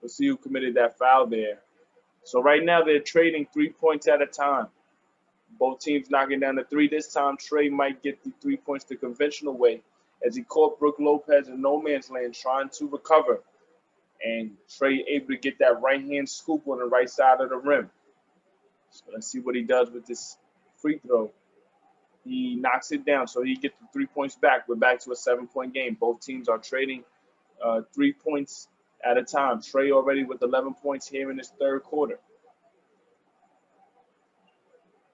Let's see who committed that foul there. So right now they're trading 3 points at a time. Both teams knocking down the 3. This time Trae might get the 3 points the conventional way as he caught Brook Lopez in no man's land trying to recover. And Trae able to get that right-hand scoop on the right side of the rim. So let's see what he does with this free throw. He knocks it down, so he gets the 3 points back. We're back to a 7-point game. Both teams are trading 3 points at a time. Trae already with 11 points here in his third quarter.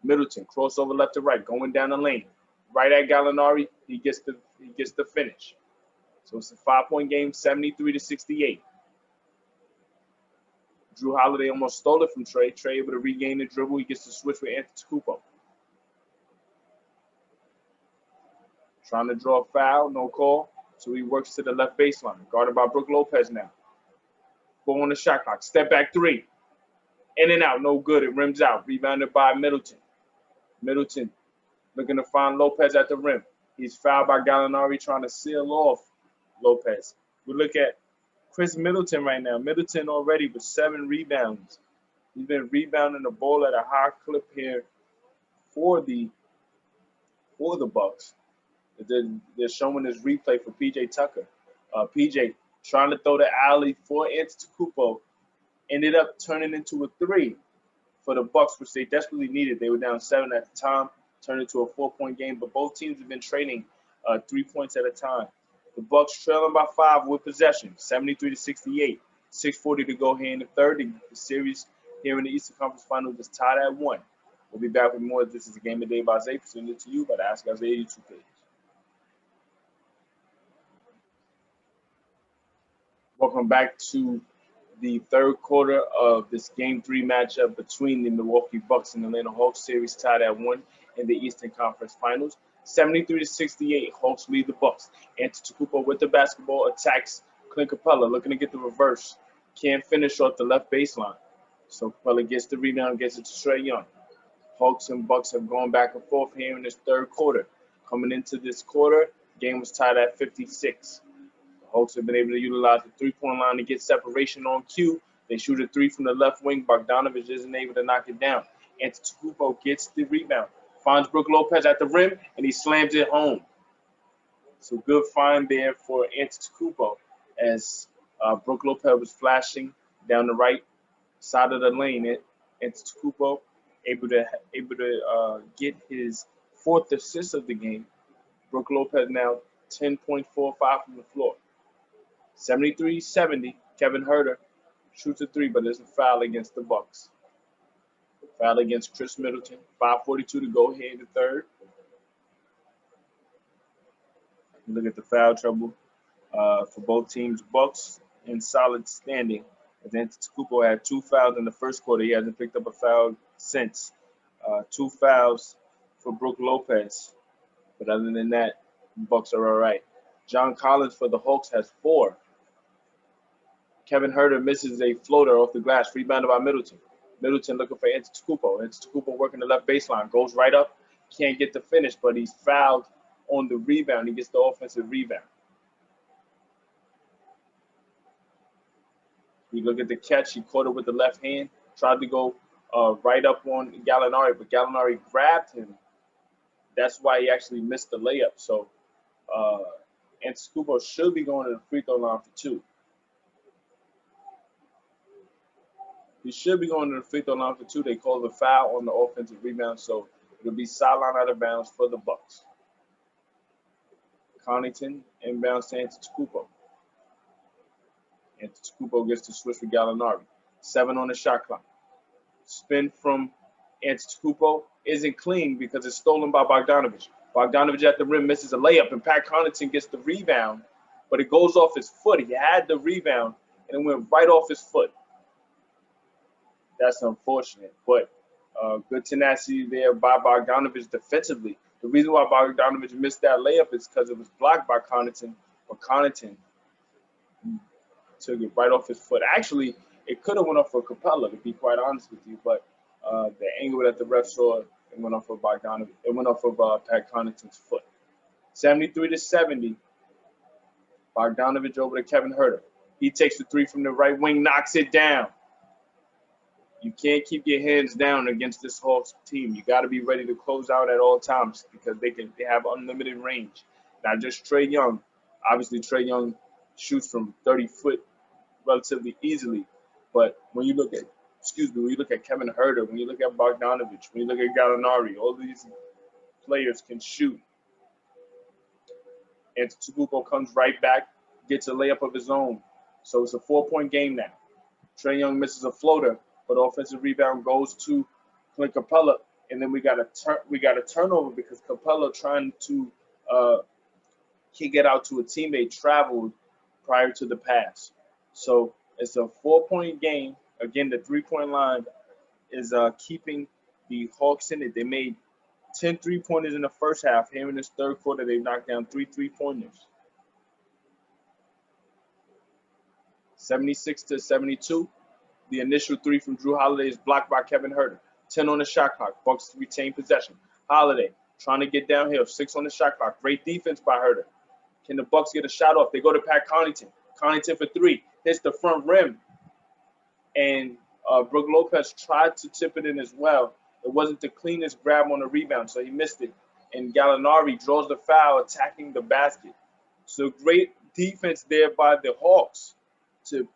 Middleton, crossover left to right, going down the lane. Right at Gallinari, he gets the finish. So it's a 5-point game, 73-68. Drew Holiday almost stole it from Trae. Trae able to regain the dribble. He gets the switch with Antetokounmpo. Trying to draw a foul, no call. So he works to the left baseline, guarded by Brook Lopez now. 4 on the shot clock. Step back 3. In and out, no good. It rims out. Rebounded by Middleton. Middleton looking to find Lopez at the rim. He's fouled by Gallinari trying to seal off Lopez. We look at Chris Middleton right now. Middleton already with 7 rebounds. He's been rebounding the ball at a high clip here for the Bucks. They're showing this replay for PJ Tucker. PJ trying to throw the alley for Antetokounmpo. Ended up turning into a 3 for the Bucks, which they desperately needed. They were down 7 at the time, turned into a 4-point game. But both teams have been trading 3 points at a time. The Bucks trailing by 5 with possession, 73-68. 6:40 to go here in the third. The series here in the Eastern Conference Finals is tied at 1. We'll be back with more. This is the Game of the Day by Zay, presented to you by the Ask Isaiah YouTube page. Welcome back to the third quarter of this Game 3 matchup between the Milwaukee Bucks and Atlanta Hawks, series tied at 1 in the Eastern Conference Finals. 73-68, Hawks lead the Bucks. Antetokounmpo with the basketball attacks Clint Capella, looking to get the reverse. Can't finish off the left baseline. So Capella gets the rebound, gets it to Trae Young. Hawks and Bucks have gone back and forth here in this third quarter. Coming into this quarter, game was tied at 56. The Hawks have been able to utilize the three-point line to get separation on cue. They shoot a 3 from the left wing. Bogdanovich isn't able to knock it down. Antetokounmpo gets the rebound. Finds Brook Lopez at the rim, and he slams it home. So good find there for Antetokounmpo as Brook Lopez was flashing down the right side of the lane. Antetokounmpo able to get his 4th assist of the game. Brook Lopez now 10.45 from the floor. 73-70. Kevin Huerter shoots a 3, but there's a foul against the Bucks. Foul against Chris Middleton. 5:42 to go here in the third. Look at the foul trouble for both teams. Bucks in solid standing. As Antetokounmpo had 2 fouls in the first quarter. He hasn't picked up a foul since. 2 fouls for Brook Lopez. But other than that, the Bucks are all right. John Collins for the Hawks has 4. Kevin Huerter misses a floater off the glass, rebounded by Middleton. Middleton looking for Antetokounmpo. Antetokounmpo working the left baseline, goes right up, can't get the finish, but he's fouled on the rebound. He gets the offensive rebound. We look at the catch. He caught it with the left hand, tried to go right up on Gallinari, but Gallinari grabbed him. That's why he actually missed the layup. So Antetokounmpo should be going to the free throw line for 2. He should be going to the free throw line for 2. They call the foul on the offensive rebound, so it'll be sideline out of bounds for the Bucks. Connaughton inbounds to Antetokounmpo. Antetokounmpo gets to switch with Gallinari. 7 on the shot clock. Spin from Antetokounmpo isn't clean because it's stolen by Bogdanovich. Bogdanovich at the rim misses a layup, and Pat Connaughton gets the rebound, but it goes off his foot. He had the rebound, and it went right off his foot. That's unfortunate, but good tenacity there by Bogdanovich defensively. The reason why Bogdanovich missed that layup is because it was blocked by Connaughton, but Connaughton took it right off his foot. Actually, it could have went off for Capella, to be quite honest with you, but the angle that the ref saw, it went off of Bogdanovich. It went off of Pat Connaughton's foot. 73-70. Bogdanovich over to Kevin Huerter. He takes the three from the right wing, knocks it down. You can't keep your hands down against this Hawks team. You got to be ready to close out at all times because they have unlimited range. Not just Trae Young. Obviously, Trae Young shoots from 30 foot relatively easily, but when you look at Kevin Huerter, when you look at Bogdanovich, when you look at Gallinari, all these players can shoot. Antetokounmpo comes right back, gets a layup of his own. So it's a 4-point game now. Trae Young misses a floater, but offensive rebound goes to Clint Capella, and then we got a turnover because Capella trying to kick it out to a teammate traveled prior to the pass. So it's a 4-point game. Again, the 3-point line is keeping the Hawks in it. They made 10 3-pointers in the first half. Here in this third quarter, they knocked down 3 3-pointers. 76-72. The initial three from Drew Holiday is blocked by Kevin Huerter. 10 on the shot clock. Bucks retain possession. Holiday trying to get downhill. 6 on the shot clock. Great defense by Huerter. Can the Bucks get a shot off? They go to Pat Connaughton. Connaughton for 3. Hits the front rim. And Brook Lopez tried to tip it in as well. It wasn't the cleanest grab on the rebound, so he missed it. And Gallinari draws the foul, attacking the basket. So great defense there by the Hawks to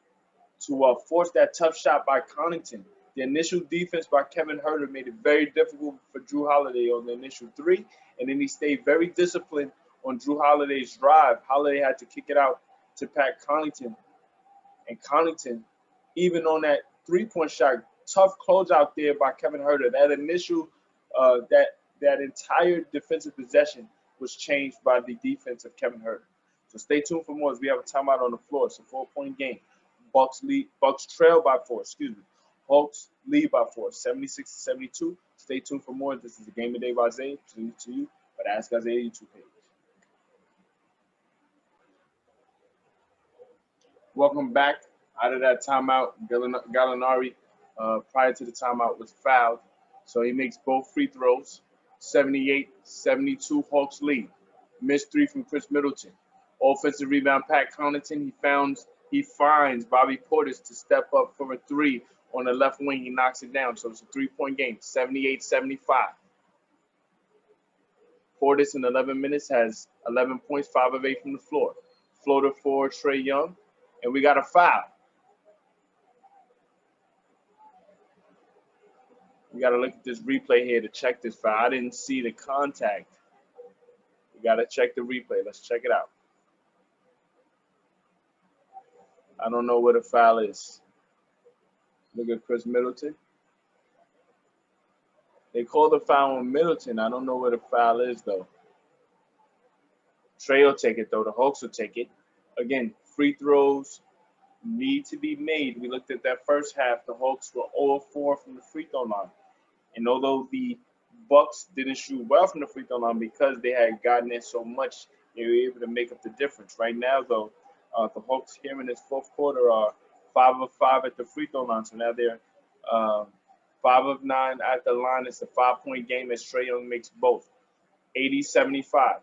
force that tough shot by Connaughton. The initial defense by Kevin Huerter made it very difficult for Drew Holiday on the initial 3, and then he stayed very disciplined on Drew Holiday's drive. Holiday had to kick it out to Pat Connaughton, and Connaughton, even on that 3-point shot, tough closeout there by Kevin Huerter. That initial, that entire defensive possession was changed by the defense of Kevin Huerter. So stay tuned for more as we have a timeout on the floor. It's a 4-point game. Bucks trail by 4. Hawks lead by 4. 76-72. Stay tuned for more. This is the Game of the Day by Zay. To you, but Ask Isaiah YouTube page. Welcome back. Out of that timeout, Gallinari, prior to the timeout, was fouled. So he makes both free throws. 78-72 Hawks lead. Missed 3 from Chris Middleton. Offensive rebound, Pat Connaughton. He finds Bobby Portis to step up for a 3 on the left wing. He knocks it down. So it's a 3-point game, 78-75. Portis in 11 minutes has 11 points, 5 of 8 from the floor. Floater for Trae Young. And we got a foul. We got to look at this replay here to check this foul. I didn't see the contact. We got to check the replay. Let's check it out. I don't know where the foul is. Look at Chris Middleton. They called the foul on Middleton. I don't know where the foul is, though. Trae will take it, though. The Hawks will take it. Again, free throws need to be made. We looked at that first half. The Hawks were 0-4 from the free throw line. And although the Bucks didn't shoot well from the free throw line because they had gotten in so much, they were able to make up the difference. Right now, though, the Hawks here in this fourth quarter are 5 of 5 at the free throw line. So now they're 5 of 9 at the line. It's a 5-point game as Trae Young makes both. 80-75.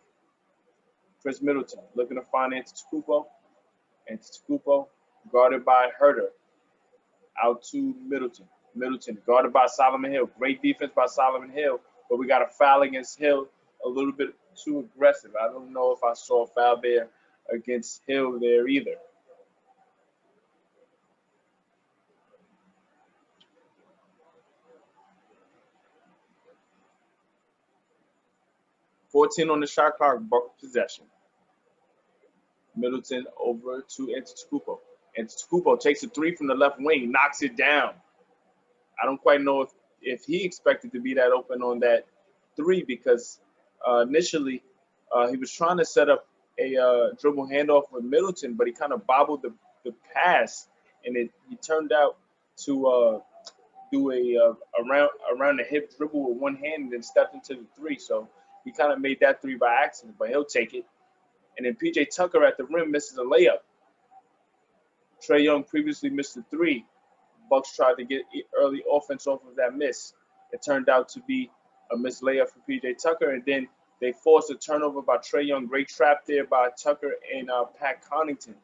Chris Middleton looking to find Antetokounmpo. Antetokounmpo guarded by Huerter. Out to Middleton. Middleton guarded by Solomon Hill. Great defense by Solomon Hill, but we got a foul against Hill, a little bit too aggressive. I don't know if I saw a foul there against Hill there either. $14 on the shot clock, Buck possession. Middleton over to Antetokounmpo. Antetokounmpo takes a 3 from the left wing, knocks it down. I don't quite know if if he expected to be that open on that three, because initially he was trying to set up a dribble handoff with Middleton, but he kind of bobbled the pass, and he turned out to do a around the hip dribble with one hand and then stepped into the three. So he kind of made that three by accident, but he'll take it. And then PJ Tucker at the rim misses a layup. Trae Young previously missed a three. Bucks tried to get early offense off of that miss. It turned out to be a missed layup for PJ Tucker, and then they forced a turnover by Trae Young. Great trap there by Tucker and Pat Connaughton.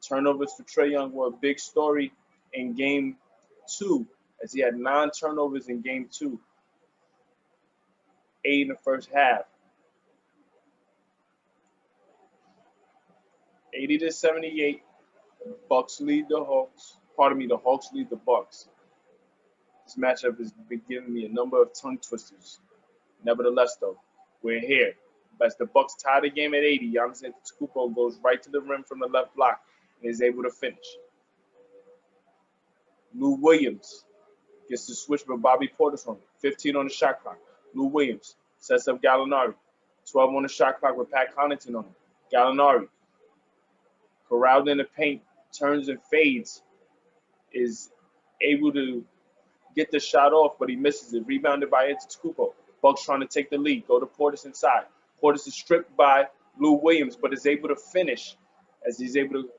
Turnovers for Trae Young were a big story in Game 2, as he had 9 turnovers in Game 2, 8 in the first half. 80-78, Bucks lead the Hawks. Pardon me, the Hawks lead the Bucks. This matchup has been giving me a number of tongue twisters. Nevertheless, though, we're here. As the Bucks tie the game at 80, Giannis Antetokounmpo goes right to the rim from the left block and is able to finish. Lou Williams gets the switch with Bobby Portis on him. 15 on the shot clock. Lou Williams sets up Gallinari. 12 on the shot clock with Pat Connaughton on him. Gallinari, corralled in the paint, turns and fades, is able to get the shot off, but he misses it. Rebounded by Antetokounmpo. Bucks trying to take the lead. Go to Portis inside. Portis is stripped by Lou Williams, but is able to finish as he's able to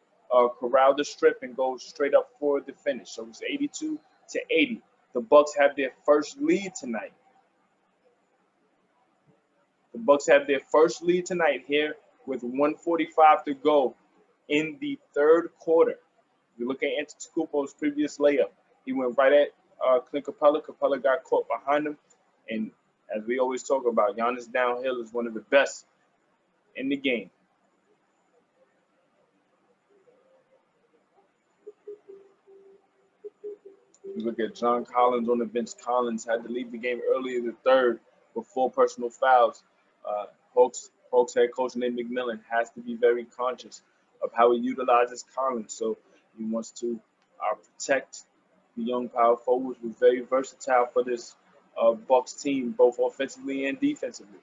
corral the strip and go straight up for the finish. So it's 82-80. The Bucks have their first lead tonight. The Bucks have their first lead tonight here with 1:45 to go in the third quarter. If you look at Antetokounmpo's previous layup, he went right at Clint Capella. Capella got caught behind him. And as we always talk about, Giannis downhill is one of the best in the game. You look at John Collins on the bench. Collins had to leave the game early in the third with 4 personal fouls. Hawks head coach Nate McMillan has to be very conscious of how he utilizes Collins. So he wants to protect the young power forwards, who's very versatile for this Bucks team, both offensively and defensively.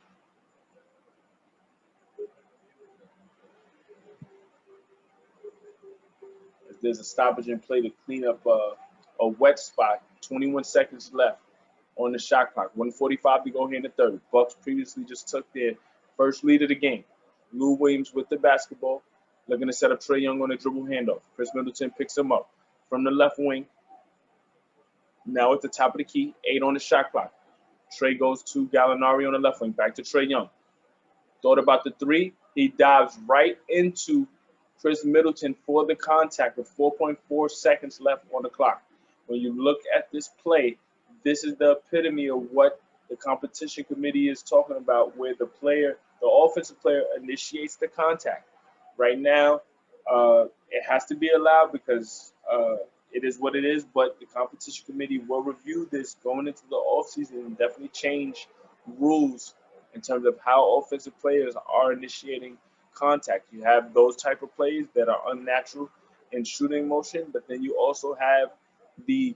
There's a stoppage in play to clean up a wet spot. 21 seconds left on the shot clock. 1:45 to go here in the third. Bucks previously just took their first lead of the game. Lou Williams with the basketball, looking to set up Trae Young on a dribble handoff. Chris Middleton picks him up from the left wing. Now at the top of the key, 8 on the shot clock. Trae goes to Gallinari on the left wing. Back to Trae Young. Thought about the three. He dives right into Chris Middleton for the contact with 4.4 seconds left on the clock. When you look at this play, this is the epitome of what the competition committee is talking about, where the offensive player initiates the contact. Right now, it has to be allowed because it is what it is, but the competition committee will review this going into the offseason and definitely change rules in terms of how offensive players are initiating contact. You have those type of plays that are unnatural in shooting motion, but then you also have the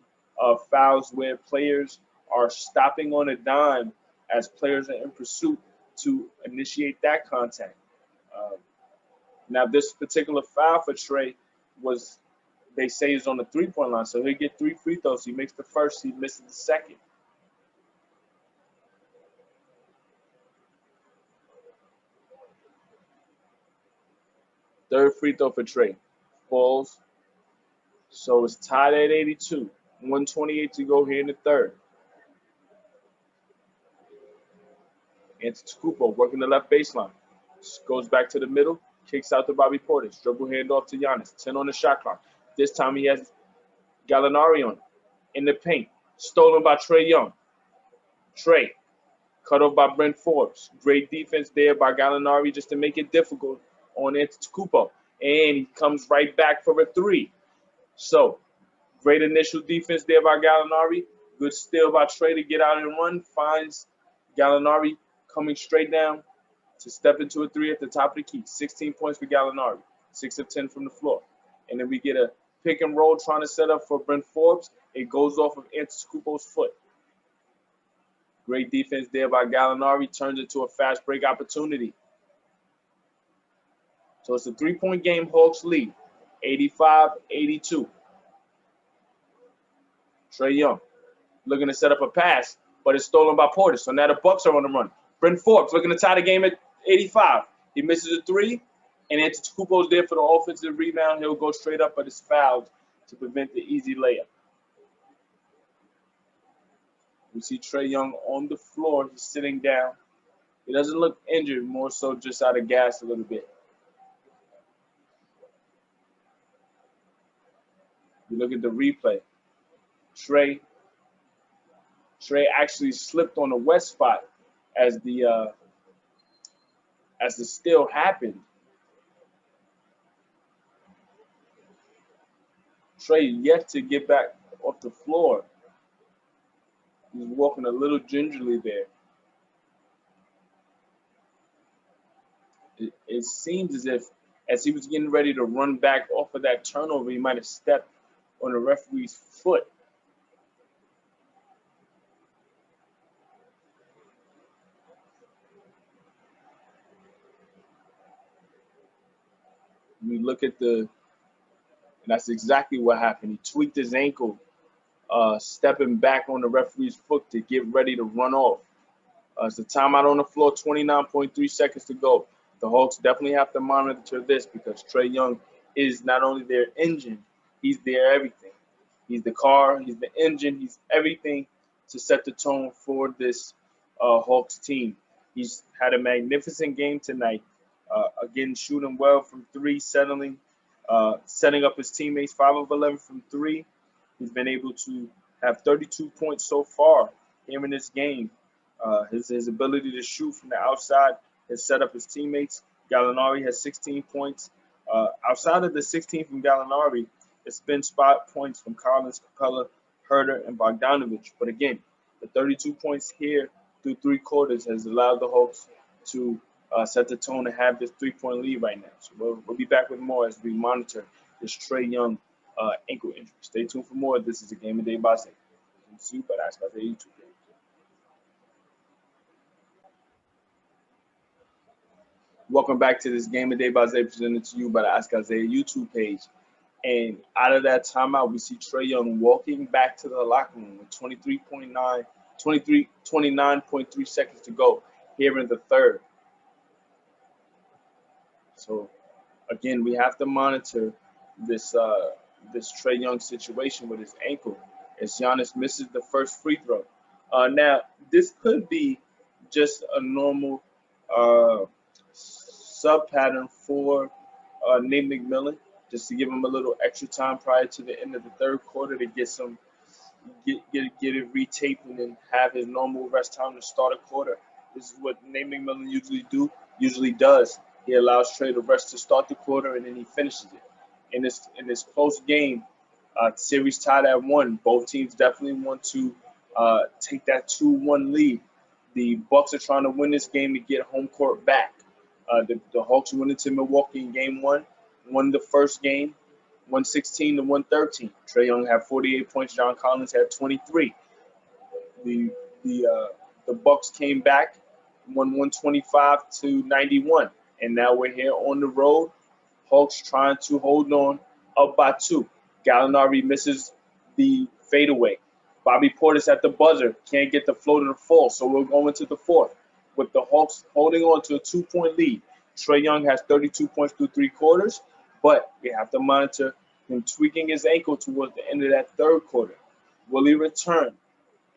fouls where players are stopping on a dime as players are in pursuit to initiate that contact. Now, this particular foul for Trae was, they say, is on the three-point line, so he'll get 3 free throws. He makes the first, he misses the second. Third free throw for Trae falls. So it's tied at 82. 1:28 to go here in the third. Antetokounmpo working the left baseline. Goes back to the middle. Kicks out to Bobby Portis. Dribble handoff to Giannis. 10 on the shot clock. This time he has Gallinari on in the paint. Stolen by Trae Young. Trae cut off by Brent Forbes. Great defense there by Gallinari just to make it difficult on Antetokounmpo. And he comes right back for a 3. So, great initial defense there by Gallinari. Good steal by Trae to get out and run. Finds Gallinari coming straight down to step into a 3 at the top of the key. 16 points for Gallinari. 6 of 10 from the floor. And then we get a pick and roll trying to set up for Brent Forbes. It goes off of Antetokounmpo's foot. Great defense there by Gallinari, turns into a fast break opportunity. So it's a 3-point game, Hawks lead, 85-82. Trae Young looking to set up a pass, but it's stolen by Portis. So now the Bucks are on the run. Brent Forbes looking to tie the game at 85. He misses a three, and Antetokounmpo's there for the offensive rebound. He'll go straight up, but it's fouled to prevent the easy layup. We see Trae Young on the floor. He's sitting down. He doesn't look injured, more so just out of gas a little bit. You look at the replay. Trae actually slipped on the west spot as the steal happened. Trae yet to get back off the floor. He's walking a little gingerly there. It seems as if as he was getting ready to run back off of that turnover, he might have stepped on the referee's foot. We look at and that's exactly what happened. He tweaked his ankle, stepping back on the referee's foot to get ready to run off. It's the timeout on the floor, 29.3 seconds to go. The Hawks definitely have to monitor this because Trae Young is not only their engine, he's their everything. He's the car, he's the engine, he's everything to set the tone for this Hawks team. He's had a magnificent game tonight. Again, shooting well from three, setting up his teammates, 5 of 11 from three. He's been able to have 32 points so far here in this game. His ability to shoot from the outside has set up his teammates. Gallinari has 16 points. Outside of the 16 from Gallinari, it's been spot points from Collins, Capella, Herter, and Bogdanovich. But again, the 32 points here through 3 quarters has allowed the Hawks to set the tone and have this 3-point lead right now. So we'll be back with more as we monitor this Trae Young ankle injury. Stay tuned for more. This is a Game of Day by Zay. See you, but ask about the YouTube page. Welcome back to this Game of Day by Zay presented to you by the Ask Isaiah YouTube page. And out of that timeout, we see Trae Young walking back to the locker room with 29.3 seconds to go here in the third. So, again, we have to monitor this Trae Young situation with his ankle as Giannis misses the first free throw. Now, this could be just a normal sub pattern for Nate McMillan, just to give him a little extra time prior to the end of the third quarter to get it retaped and have his normal rest time to start a quarter. This is what Nate McMillan usually does. He allows Trae to rest to start the quarter, and then he finishes it. In this close game, series tied at 1. Both teams definitely want to take that 2-1 lead. The Bucks are trying to win this game to get home court back. The Hawks went into Milwaukee in Game 1, won the first game, 116-113. Trae Young had 48 points. John Collins had 23. The Bucks came back, won 125-91. And now we're here on the road. Hawks trying to hold on, up by 2. Gallinari misses the fadeaway. Bobby Portis at the buzzer can't get the floater to fall, so we'll go into the fourth with the Hawks holding on to a 2-point lead. Trae Young has 32 points through 3 quarters, but we have to monitor him tweaking his ankle towards the end of that third quarter. Will he return?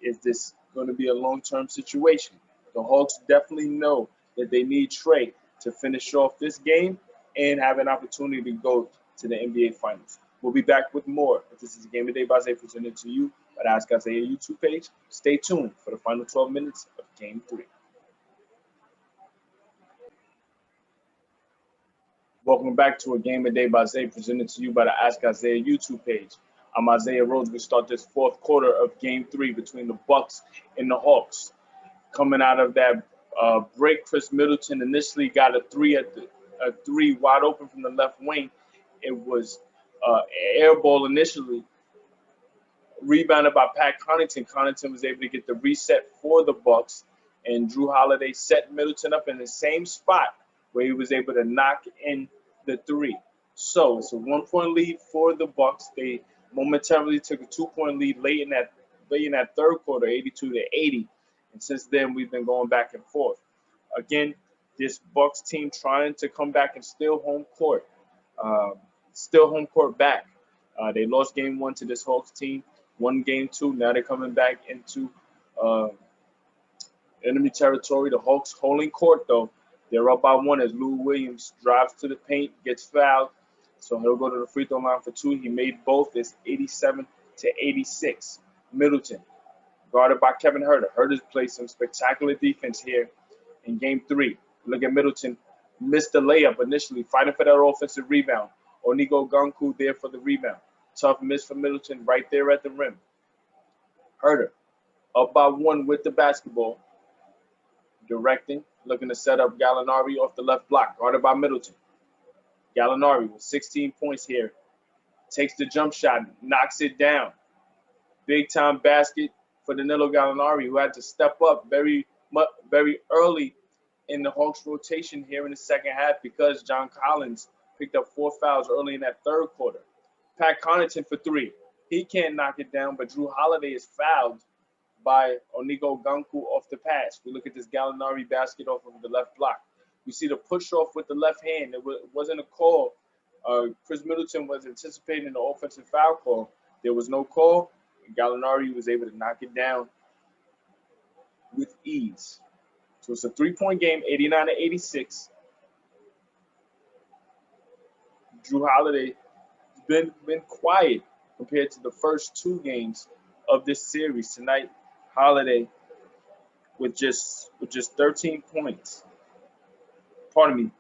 Is this going to be a long-term situation? The Hawks definitely know that they need Trae to finish off this game and have an opportunity to go to the NBA Finals. We'll be back with more. This is Game of Day by Zay presented to you by the Ask Isaiah YouTube page. Stay tuned for the final 12 minutes of Game 3. Welcome back to a Game of Day by Zay presented to you by the Ask Isaiah YouTube page. I'm Isaiah Rhodes. We start this fourth quarter of Game 3 between the Bucks and the Hawks. Coming out of that break, Chris Middleton initially got a three wide open from the left wing. It was air ball initially, rebounded by Pat Connaughton. Connaughton was able to get the reset for the Bucks, and Drew Holiday set Middleton up in the same spot where he was able to knock in the three. So it's a 1-point lead for the Bucks. They momentarily took a 2-point lead late in that third quarter, 82-80. And since then, we've been going back and forth. Again, this Bucks team trying to come back and steal home court. Back. They lost game 1 to this Hawks team, won game 2. Now they're coming back into enemy territory. The Hawks holding court, though. They're up by 1 as Lou Williams drives to the paint, gets fouled. So he'll go to the free throw line for 2. He made both. It's 87-86. Middleton, guarded by Kevin Huerter. Huerter's played some spectacular defense here in game 3. Look at Middleton. Missed the layup initially, fighting for that offensive rebound. Onigo Ganku there for the rebound. Tough miss for Middleton right there at the rim. Huerter up by 1 with the basketball. Directing, looking to set up Gallinari off the left block, guarded by Middleton. Gallinari with 16 points here. Takes the jump shot, knocks it down. Big time basket for Danilo Gallinari, who had to step up very early in the Hawks rotation here in the second half because John Collins picked up 4 fouls early in that third quarter. Pat Connaughton for 3. He can't knock it down, but Drew Holiday is fouled by Onigo Ganku off the pass. We look at this Gallinari basket off of the left block. We see the push off with the left hand. It wasn't a call. Chris Middleton was anticipating the offensive foul call. There was no call. Gallinari was able to knock it down with ease. So it's a 3-point game, 89-86. Drew Holiday has been quiet compared to the first 2 games of this series. Tonight, Holiday with just 13 points. Pardon me.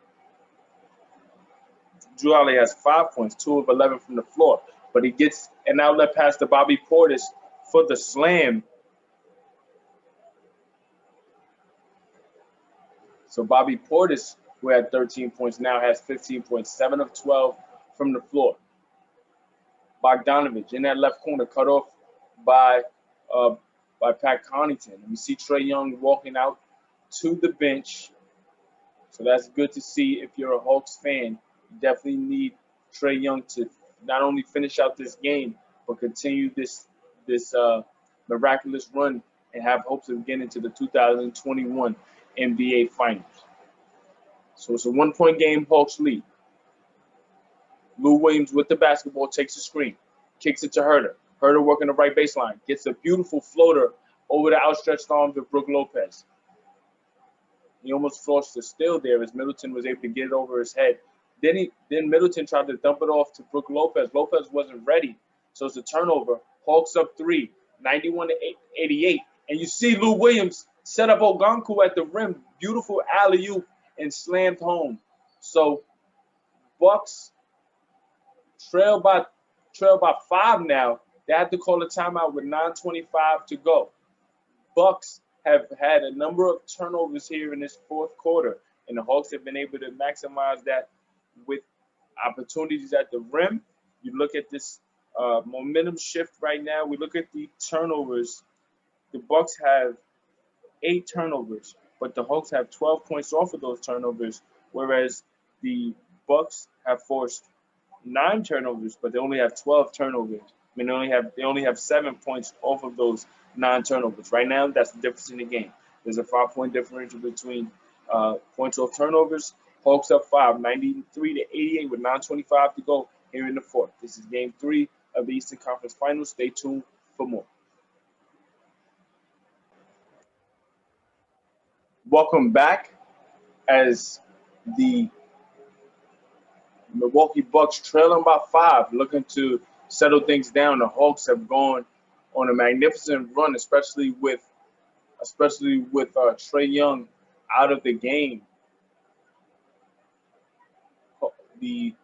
Drew Holiday has 5 points, 2 of 11 from the floor. But he gets an outlet pass to Bobby Portis for the slam. So Bobby Portis, who had 13 points, now has 15 points, 7 of 12 from the floor. Bogdanovich in that left corner, cut off by Pat Connaughton. And we see Trae Young walking out to the bench. So that's good to see. If you're a Hawks fan, you definitely need Trae Young to not only finish out this game, but continue this miraculous run and have hopes of getting into the 2021 NBA Finals. So it's a 1-point game, Hawks lead. Lou Williams with the basketball takes a screen, kicks it to Huerter. Huerter working the right baseline, gets a beautiful floater over the outstretched arms of Brook Lopez. He almost forced a steal there as Middleton was able to get it over his head. Then Middleton tried to dump it off to Brook Lopez. Lopez wasn't ready, so it's a turnover. Hawks up 3, 91-88. And you see Lou Williams set up Oganku at the rim. Beautiful alley-oop and slammed home. So Bucks trail by 5 now. They have to call a timeout with 9:25 to go. Bucks have had a number of turnovers here in this fourth quarter, and the Hawks have been able to maximize that with opportunities at the rim. You look at this momentum shift right now. We look at the turnovers. The Bucks have 8 turnovers, but the Hawks have 12 points off of those turnovers, whereas the Bucks have forced 9 turnovers, but they only have 12 turnovers. I mean, they only have 7 points off of those 9 turnovers. Right now, that's the difference in the game. There's a 5-point differential between points off turnovers. Hawks up 5, 93-88 with 9:25 to go here in the fourth. This is Game 3 of the Eastern Conference Finals. Stay tuned for more. Welcome back as the Milwaukee Bucks trailing by 5, looking to settle things down. The Hawks have gone on a magnificent run, especially with Trae Young out of the game. The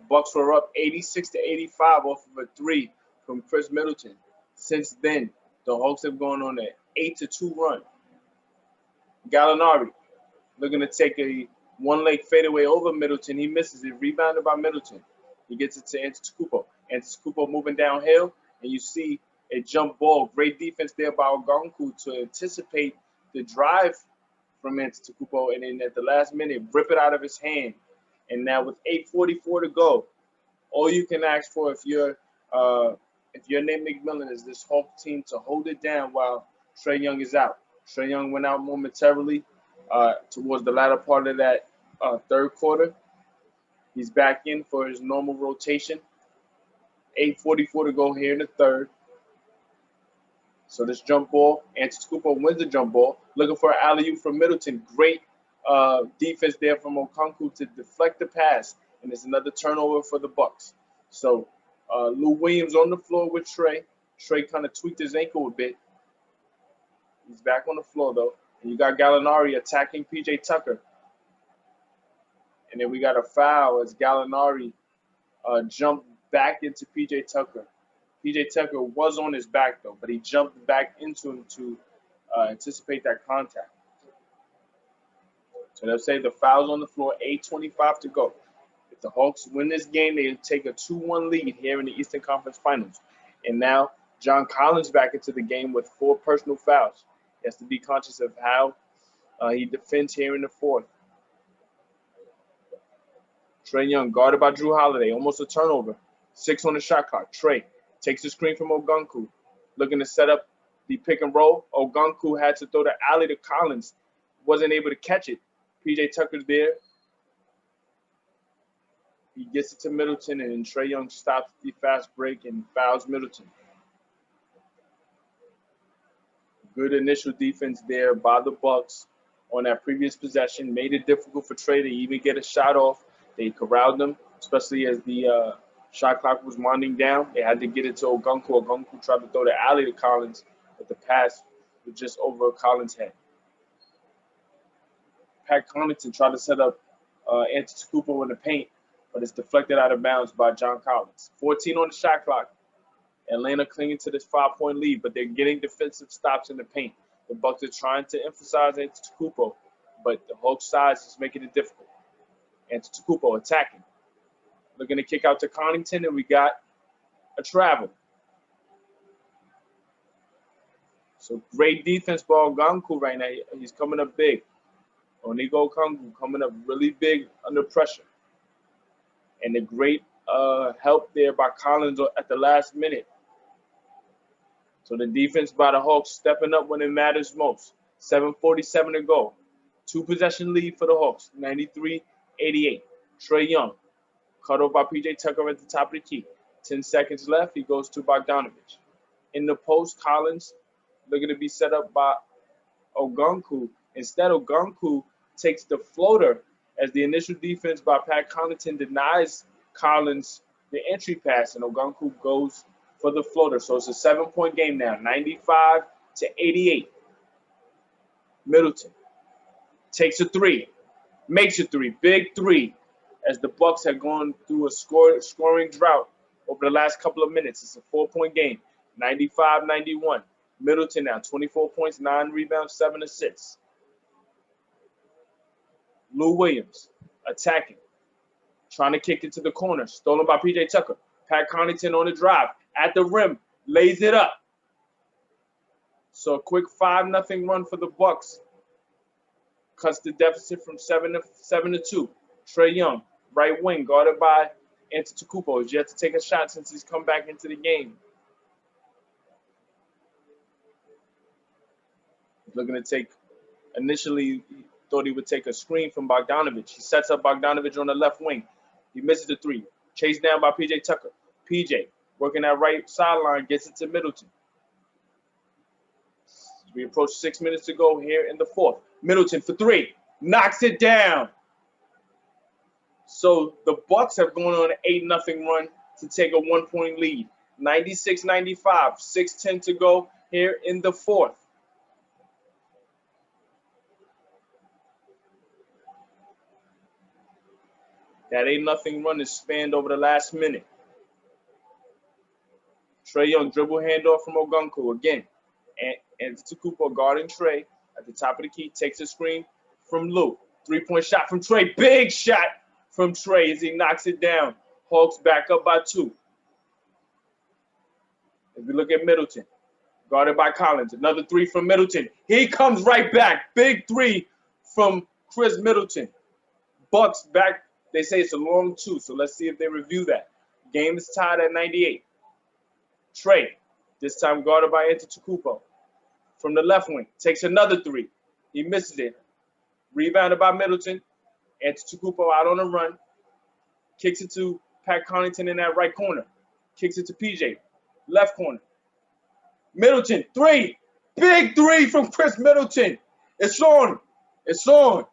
Bucks were up 86-85 off of a 3 from Chris Middleton. Since then, the Hawks have gone on an 8-2 run. Gallinari looking to take a one-leg fadeaway over Middleton. He misses it, rebounded by Middleton. He gets it to Antetokounmpo. Antetokounmpo moving downhill, and you see a jump ball. Great defense there by Ogunku to anticipate the drive from Antetokounmpo, and then at the last minute, rip it out of his hand. And now with 8:44 to go, all you can ask for if you're Nate McMillan is this Hawk team to hold it down while Trae Young is out. Trae Young went out momentarily towards the latter part of that third quarter. He's back in for his normal rotation. 8:44 to go here in the third. So this jump ball, Antetokounmpo wins the jump ball. Looking for an alley-oop from Middleton. Great defense there from Ogunku to deflect the pass, and it's another turnover for the Bucks. So Lou Williams on the floor with Trae. Trae kind of tweaked his ankle a bit. He's back on the floor, though. And you got Gallinari attacking P.J. Tucker. And then we got a foul as Gallinari jumped back into P.J. Tucker. P.J. Tucker was on his back, though, but he jumped back into him to anticipate that contact. So they'll say the foul's on the floor, 8:25 to go. If the Hawks win this game, they take a 2-1 lead here in the Eastern Conference Finals. And now John Collins back into the game with 4 personal fouls. He has to be conscious of how he defends here in the fourth. Trae Young guarded by Drew Holiday, almost a turnover. 6 on the shot clock. Trae takes the screen from Ogunku, looking to set up the pick and roll. Ogunku had to throw the alley to Collins, wasn't able to catch it. P.J. Tucker's there. He gets it to Middleton, and Trae Young stops the fast break and fouls Middleton. Good initial defense there by the Bucks on that previous possession. Made it difficult for Trae to even get a shot off. They corralled him, especially as the shot clock was winding down. They had to get it to Ogunku. Ogunku tried to throw the alley to Collins, but the pass was just over Collins' head. Pat Connaughton tried to set up Antetokounmpo in the paint, but it's deflected out of bounds by John Collins. 14 on the shot clock. Atlanta clinging to this 5-point lead, but they're getting defensive stops in the paint. The Bucks are trying to emphasize Antetokounmpo, but the Hawks' size is making it difficult. Antetokounmpo attacking. Looking to kick out to Connaughton, and we got a travel. So great defense by Ogunku right now. He's coming up big. Onigo Ogunku coming up really big under pressure. And the great help there by Collins at the last minute. So the defense by the Hawks stepping up when it matters most. 7:47 to go. 2-possession lead for the Hawks, 93-88. Trae Young, cut off by P.J. Tucker at the top of the key. 10 seconds left, he goes to Bogdanovich. In the post, Collins looking to be set up by Ogunku. Instead, Ogunku takes the floater as the initial defense by Pat Connaughton denies Collins the entry pass, and Ogunku goes for the floater. So it's a 7-point game now, 95-88. Middleton takes a 3, makes a 3, big 3, as the Bucks have gone through a scoring drought over the last couple of minutes. It's a 4-point game, 95-91. Middleton now, 24 points, 9 rebounds, 7 assists. Lou Williams attacking, trying to kick it to the corner, stolen by P.J. Tucker. Pat Connaughton on the drive, at the rim, lays it up. So a quick 5-0 run for the Bucks. Cuts the deficit from 7 to 2. Trae Young, right wing, guarded by Antetokounmpo. He's yet to take a shot since he's come back into the game. He's looking to take, initially, he thought he would take a screen from Bogdanovich. He sets up Bogdanovich on the left wing. He misses the 3. Chased down by P.J. Tucker. P.J. working that right sideline, gets it to Middleton. We approach 6 minutes to go here in the fourth. Middleton for 3. Knocks it down. So the Bucks have gone on an 8-0 run to take a 1-point lead. 96-95. 6:10 to go here in the fourth. That 8-0 run is spanned over the last minute. Trae Young dribble handoff from Ogunku again. And Antetokounmpo guarding Trae at the top of the key. Takes a screen from Lou. 3-point shot from Trae. Big shot from Trae as he knocks it down. Hawks back up by 2. If we look at Middleton, guarded by Collins. Another 3 from Middleton. He comes right back. Big 3 from Chris Middleton. Bucks back. They say it's a long 2, so let's see if they review that. Game is tied at 98. Trey, this time guarded by Antetokounmpo. From the left wing, takes another 3. He misses it. Rebounded by Middleton. Antetokounmpo out on a run. Kicks it to Pat Connaughton in that right corner. Kicks it to PJ. Left corner. Middleton, 3. Big 3 from Chris Middleton. It's on. It's on.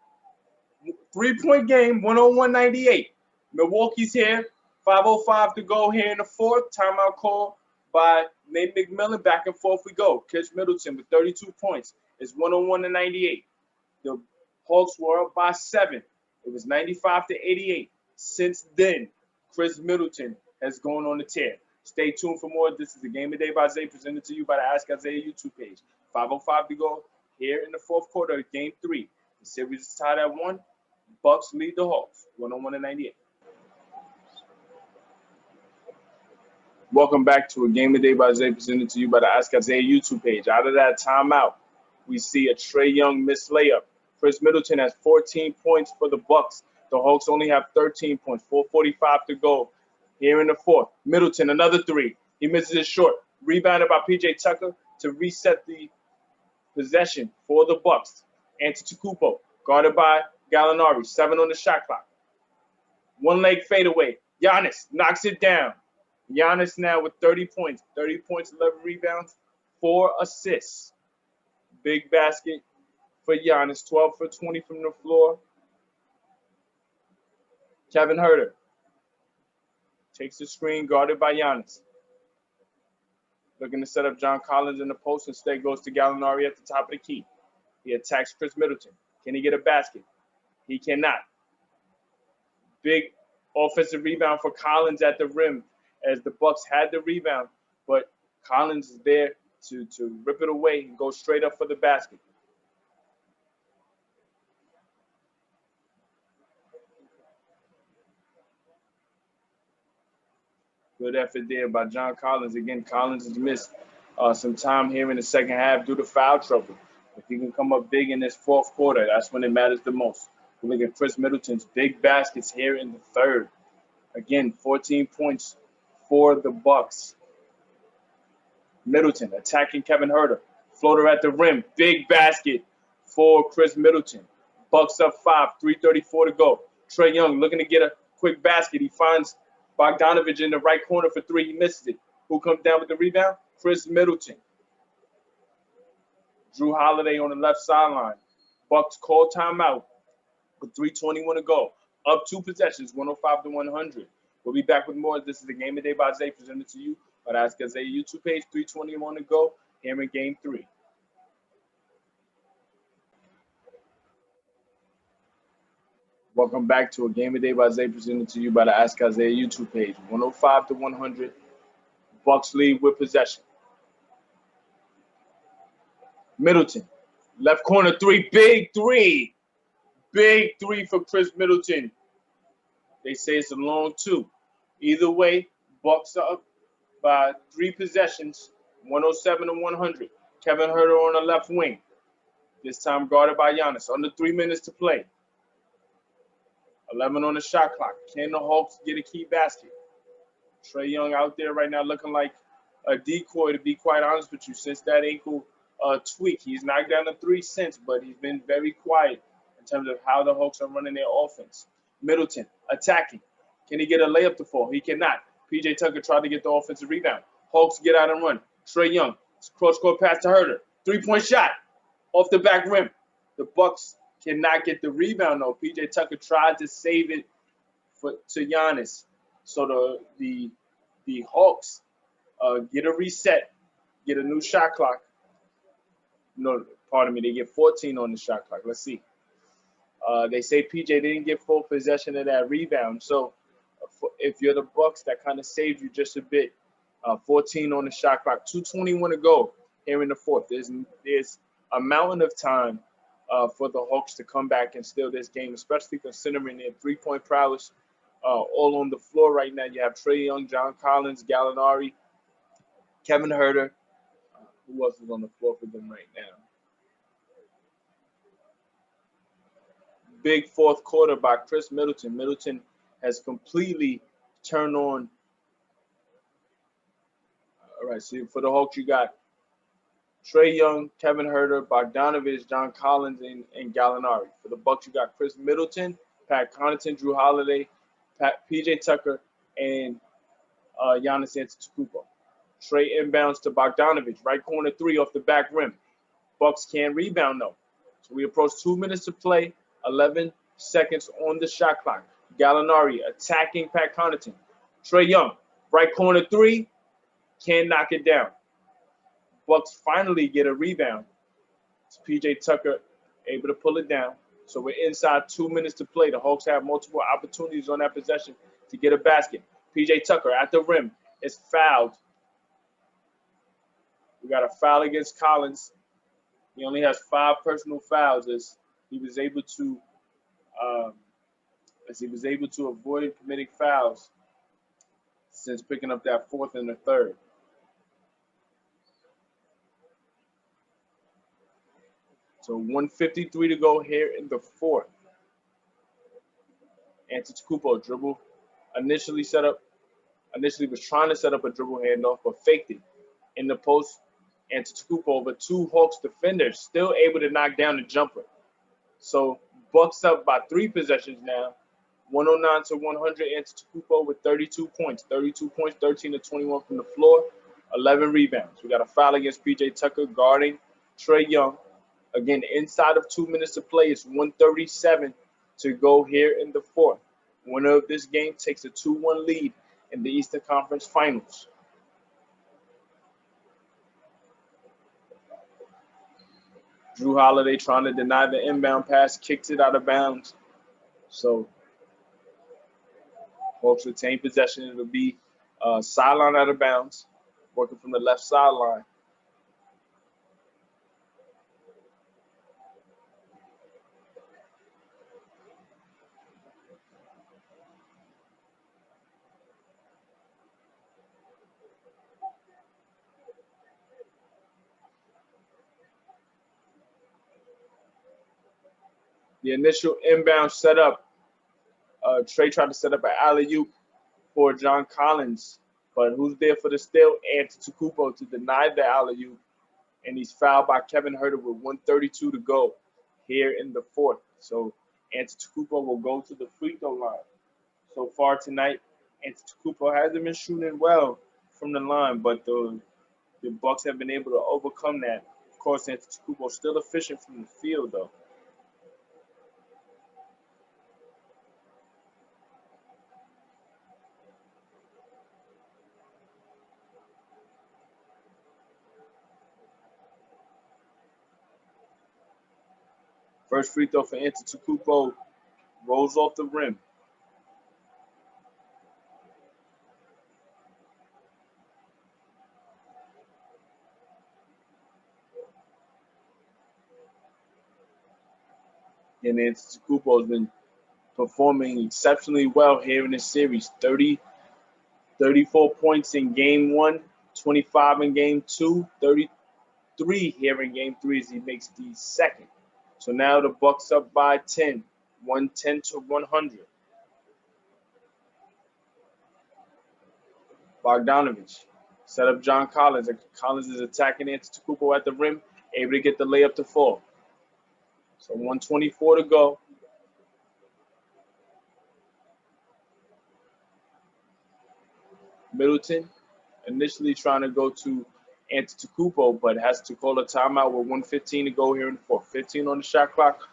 3-point game, 101-98. Milwaukee's here. 5:05 to go here in the 4th. Timeout call by Nate McMillan. Back and forth we go. Chris Middleton with 32 points. It's 101-98. The Hawks were up by 7. It was 95-88. Since then, Chris Middleton has gone on the tear. Stay tuned for more. This is the Game of the Day by Zay, presented to you by the Ask Isaiah YouTube page. 5:05 to go here in the 4th quarter of Game 3. The series is tied at 1. Bucks lead the Hawks, 101-98. Welcome back to a Game of the Day by Zay, presented to you by the Ask Isaiah YouTube page. Out of that timeout, we see a Trae Young missed layup. Chris Middleton has 14 points for the Bucks. The Hawks only have 13 points. 4:45 to go here in the 4th. Middleton, another 3. He misses it short. Rebounded by PJ Tucker to reset the possession for the Bucks. Antetokounmpo, guarded by Gallinari. 7 on the shot clock. One leg fadeaway. Giannis knocks it down. Giannis now with 30 points. 30 points, 11 rebounds, 4 assists. Big basket for Giannis. 12 for 20 from the floor. Kevin Huerter takes the screen, guarded by Giannis. Looking to set up John Collins in the post. Instead goes to Gallinari at the top of the key. He attacks Chris Middleton. Can he get a basket? He cannot. Big offensive rebound for Collins at the rim, as the Bucks had the rebound, but Collins is there to rip it away and go straight up for the basket. Good effort there by John Collins. Again, Collins has missed some time here in the second half due to foul trouble. If he can come up big in this 4th quarter, that's when it matters the most. We look at Chris Middleton's big baskets here in the 3rd. Again, 14 points for the Bucks. Middleton attacking Kevin Huerter. Floater at the rim. Big basket for Chris Middleton. Bucks up 5. 3:34 to go. Trae Young looking to get a quick basket. He finds Bogdanovich in the right corner for 3. He misses it. Who comes down with the rebound? Chris Middleton. Drew Holiday on the left sideline. Bucks call timeout with 3:21 to go. Up 2 possessions, 105-100. We'll be back with more. This is the Game of the Day by Zay, presented to you by the Ask Isaiah YouTube page. 3:21 to go here in Game 3. Welcome back to a Game of the Day by Zay, presented to you by the Ask Isaiah YouTube page. 105-100. Bucks lead with possession. Middleton, left corner 3, big 3. Big 3 for Chris Middleton. They say it's a long 2. Either way, Bucks are up by 3 possessions, 107-100. Kevin Huerter on the left wing. This time guarded by Giannis. Under 3 minutes to play. 11 on the shot clock. Can the Hawks get a key basket? Trae Young out there right now looking like a decoy, to be quite honest with you, since that ankle tweak. He's knocked down a 3 since, but he's been very quiet in terms of how the Hawks are running their offense. Middleton attacking. Can he get a layup to fall? He cannot. PJ Tucker tried to get the offensive rebound. Hawks get out and run. Trae Young, cross-court pass to Huerter. 3-point shot off the back rim. The Bucks cannot get the rebound, though. PJ Tucker tried to save it to Giannis. So the Hawks get a reset, get a new shot clock. No, pardon me, they get 14 on the shot clock. Let's see. They say PJ didn't get full possession of that rebound. So if you're the Bucks, that kind of saved you just a bit. 14 on the shot clock. 2:21 to go here in the 4th. There's a mountain of time for the Hawks to come back and steal this game, especially considering their 3-point prowess all on the floor right now. You have Trae Young, John Collins, Gallinari, Kevin Huerter. Who else is on the floor for them right now? Big fourth quarter by Chris Middleton. Middleton has completely turned on. All right, so for the Hawks, you got Trae Young, Kevin Huerter, Bogdanovich, John Collins, and Gallinari. For the Bucks, you got Chris Middleton, Pat Connaughton, Drew Holiday, PJ Tucker, and Giannis Antetokounmpo. Trae inbounds to Bogdanovich, right corner three off the back rim. Bucks can't rebound though. So we approach 2 minutes to play, 11 seconds on the shot clock. Gallinari attacking Pat Connaughton. Trae Young, right corner three, can't knock it down. Bucks finally get a rebound. It's PJ Tucker able to pull it down. So we're inside 2 minutes to play. The Hawks have multiple opportunities on that possession to get a basket. PJ Tucker at the rim is fouled. We got a foul against Collins. He only has 5 personal fouls as he was able to avoid committing fouls since picking up that fourth and the third. So 1:53 to go here in the fourth. Antetokounmpo dribble initially was trying to set up a dribble handoff, but faked it in the post. Antetokounmpo over 2 Hawks defenders, still able to knock down the jumper. So Bucks up by 3 possessions now, 109-100. Antetokounmpo with 32 points, 13 to 21 from the floor, 11 rebounds. We got a foul against PJ Tucker guarding Trae Young. Again, inside of 2 minutes to play, it's 1:37 to go here in the fourth. Winner of this game takes a 2-1 lead in the Eastern Conference Finals. Drew Holiday trying to deny the inbound pass, kicks it out of bounds. So Hawks retain possession. It'll be sideline out of bounds, working from the left sideline. The initial inbound setup, Trae tried to set up an alley-oop for John Collins, but who's there for the steal? Antetokounmpo to deny the alley-oop, and he's fouled by Kevin Huerter with 1:32 to go here in the fourth. So Antetokounmpo will go to the free throw line. So far tonight, Antetokounmpo hasn't been shooting well from the line, but the Bucks have been able to overcome that. Of course, Antetokounmpo still efficient from the field, though. First free throw for Antetokounmpo rolls off the rim. And Antetokounmpo has been performing exceptionally well here in this series. 34 points in game 1, 25 in game 2, 33 here in game 3 as he makes the second. So now the Bucks up by 10, 110-100. Bogdanovich set up John Collins. Collins is attacking Antetokounmpo at the rim, able to get the layup to fall. So 1:24 to go. Middleton initially trying to go to Antetokounmpo, but has to call a timeout with 1:15 to go here in the fourth. 15 on the shot clock.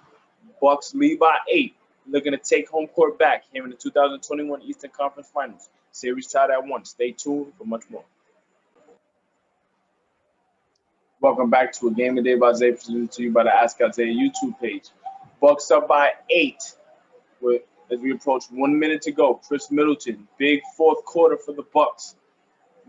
Bucks lead by 8. Looking to take home court back here in the 2021 Eastern Conference Finals. Series tied at 1. Stay tuned for much more. Welcome back to A Game a Day by Zay, presented to you by the Ask Isaiah YouTube page. Bucks up by 8 as we approach 1 minute to go. Chris Middleton, big fourth quarter for the Bucks.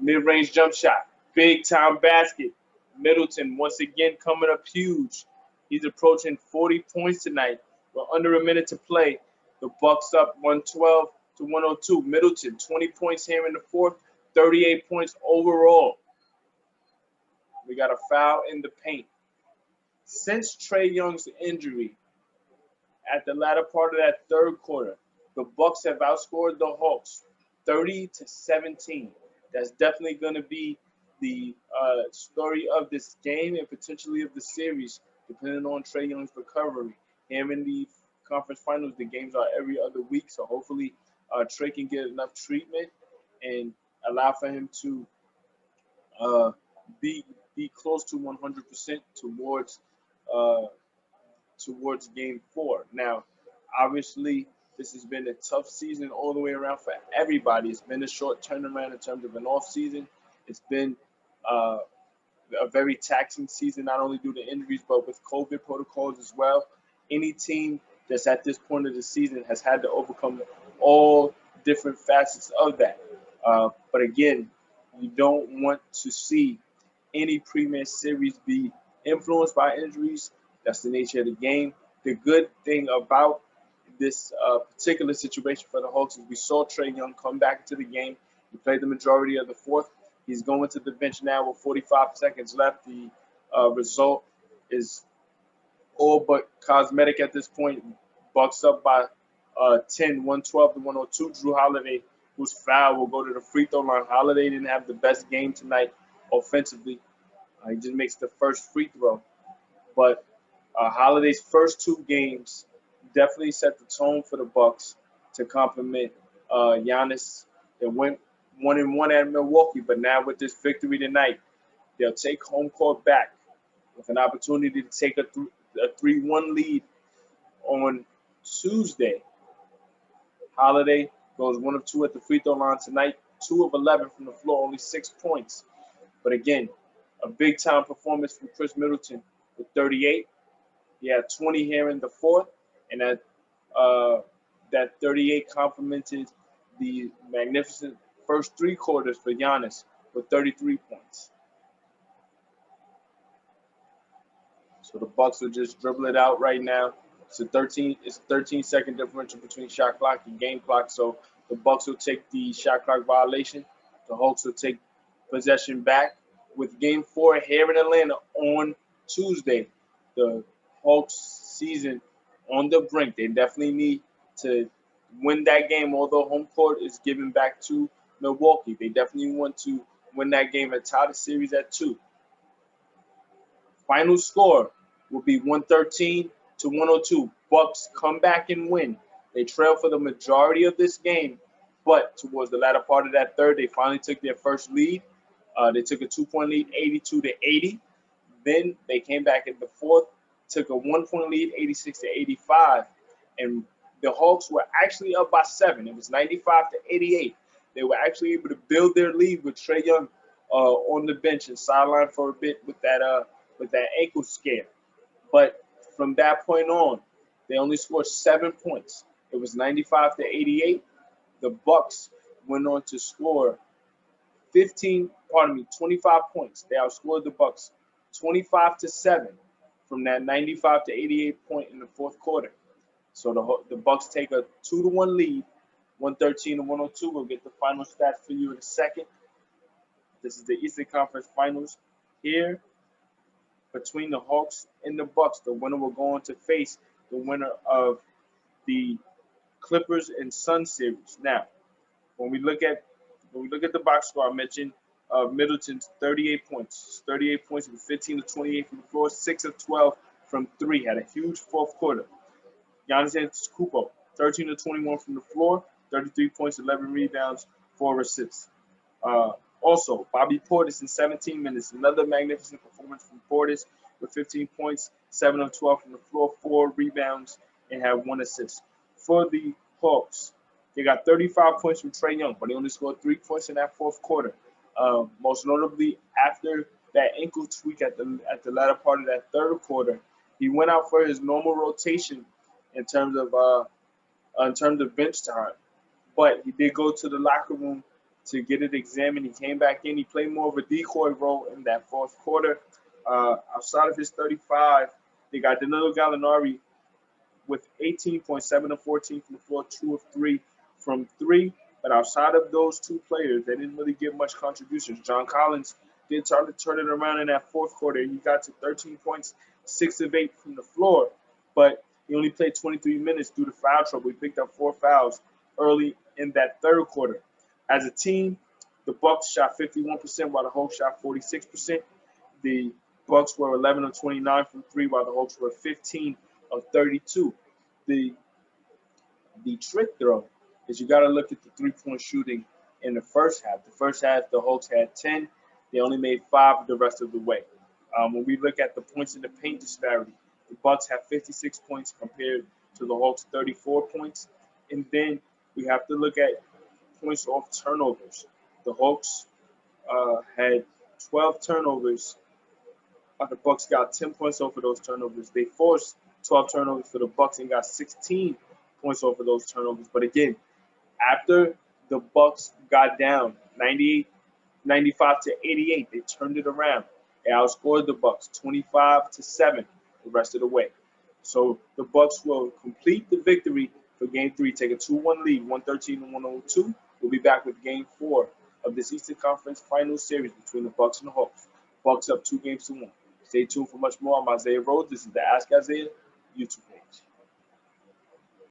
Mid-range jump shot, big time basket. Middleton once again coming up huge. He's approaching 40 points tonight. We're under a minute to play. The Bucks up 112-100. to 102. Middleton, 20 points here in the fourth, 38 points overall. We got a foul in the paint. Since Trae Young's injury at the latter part of that third quarter, the Bucks have outscored the Hawks 30-17. That's definitely going to be the story of this game and potentially of the series, depending on Trae Young's recovery. Him in the conference finals, the games are every other week, so hopefully Trae can get enough treatment and allow for him to be close to 100% towards Game 4. Now, obviously, this has been a tough season all the way around for everybody. It's been a short turnaround in terms of an off season. It's been a very taxing season, not only due to injuries, but with COVID protocols as well. Any team that's at this point of the season has had to overcome all different facets of that. But again, you don't want to see any premier series be influenced by injuries. That's the nature of the game. The good thing about this particular situation for the Hawks is we saw Trae Young come back into the game. He played the majority of the fourth. He's going to the bench now with 45 seconds left. The result is all but cosmetic at this point. Bucks up by 10, 112 to 102. Drew Holiday, whose foul, will go to the free throw line. Holiday didn't have the best game tonight offensively. He just makes the first free throw. But Holiday's first two games definitely set the tone for the Bucks to complement Giannis. They went 1-1 at Milwaukee, but now with this victory tonight, they'll take home court back with an opportunity to take a 3-1 lead on Tuesday. Holiday goes 1 of 2 at the free throw line tonight, 2 of 11 from the floor, only 6 points. But again, a big-time performance from Chris Middleton with 38. He had 20 here in the fourth, and that 38 complemented the magnificent first 3 quarters for Giannis with 33 points. So the Bucks will just dribble it out right now. It's a 13-second differential between shot clock and game clock. So the Bucks will take the shot clock violation. The Hawks will take possession back with Game 4 here in Atlanta on Tuesday. The Hawks season on the brink. They definitely need to win that game, although home court is given back to Milwaukee. They definitely want to win that game and tie the series at 2. Final score will be 113 to 102. Bucks come back and win. They trail for the majority of this game, but towards the latter part of that third, they finally took their first lead. They took a 2-point lead, 82-80. Then they came back in the fourth, took a 1-point lead, 86-85. And the Hawks were actually up by 7. It was 95-88. They were actually able to build their lead with Trae Young on the bench and sidelined for a bit with that ankle scare. But from that point on, they only scored 7 points. It was 95-88. The Bucks went on to score 25 points. They outscored the Bucks 25-7 from that 95-88 point in the fourth quarter. So the Bucks take a 2-1 lead, 113-102. We'll get the final stats for you in a second. This is the Eastern Conference Finals here between the Hawks and the Bucks. The winner will go on to face the winner of the Clippers and Suns series. Now, when we look at the box score, I mentioned Middleton's 38 points. 38 points with 15-28 from the floor, 6 of 12 from 3. Had a huge fourth quarter. Giannis Antetokounmpo, 13-21 from the floor, 33 points, 11 rebounds, 4 assists. Also, Bobby Portis in 17 minutes, another magnificent performance from Portis with 15 points, 7 of 12 from the floor, 4 rebounds, and had 1 assist. For the Hawks, they got 35 points from Trae Young, but he only scored 3 points in that fourth quarter. Most notably, after that ankle tweak at the latter part of that third quarter, he went out for his normal rotation in terms of bench time. But he did go to the locker room to get it examined. He came back in. He played more of a decoy role in that fourth quarter. Outside of his 35, they got Danilo Gallinari with 18 points, 7 of 14 from the floor, 2 of 3 from three, but outside of those two players, they didn't really give much contributions. John Collins did try to turn it around in that fourth quarter. He got to 13 points, 6 of 8 from the floor, but he only played 23 minutes due to foul trouble. He picked up 4 fouls early in that third quarter. As a team, the Bucks shot 51% while the Hawks shot 46%. The Bucks were 11 of 29 from three, while the Hawks were 15 of 32. The trick, though, is you got to look at the three-point shooting in the first half. The first half, the Hawks had 10. They only made 5 the rest of the way. When we look at the points in the paint disparity, the Bucks have 56 points compared to the Hawks' 34 points. And then we have to look at points off turnovers. The Hawks had 12 turnovers. The Bucks got 10 points off of those turnovers. They forced 12 turnovers for the Bucks and got 16 points off of those turnovers. But again, after the Bucks got down 95 to 88, they turned it around. They outscored the Bucks 25-7 the rest of the way. So the Bucks will complete the victory for Game 3, take a 2-1 lead, 113-102. We'll be back with Game 4 of this Eastern Conference Finals series between the Bucks and the Hawks. Bucks up 2-1. Stay tuned for much more. I'm Isaiah Rhodes. This is the Ask Isaiah YouTube.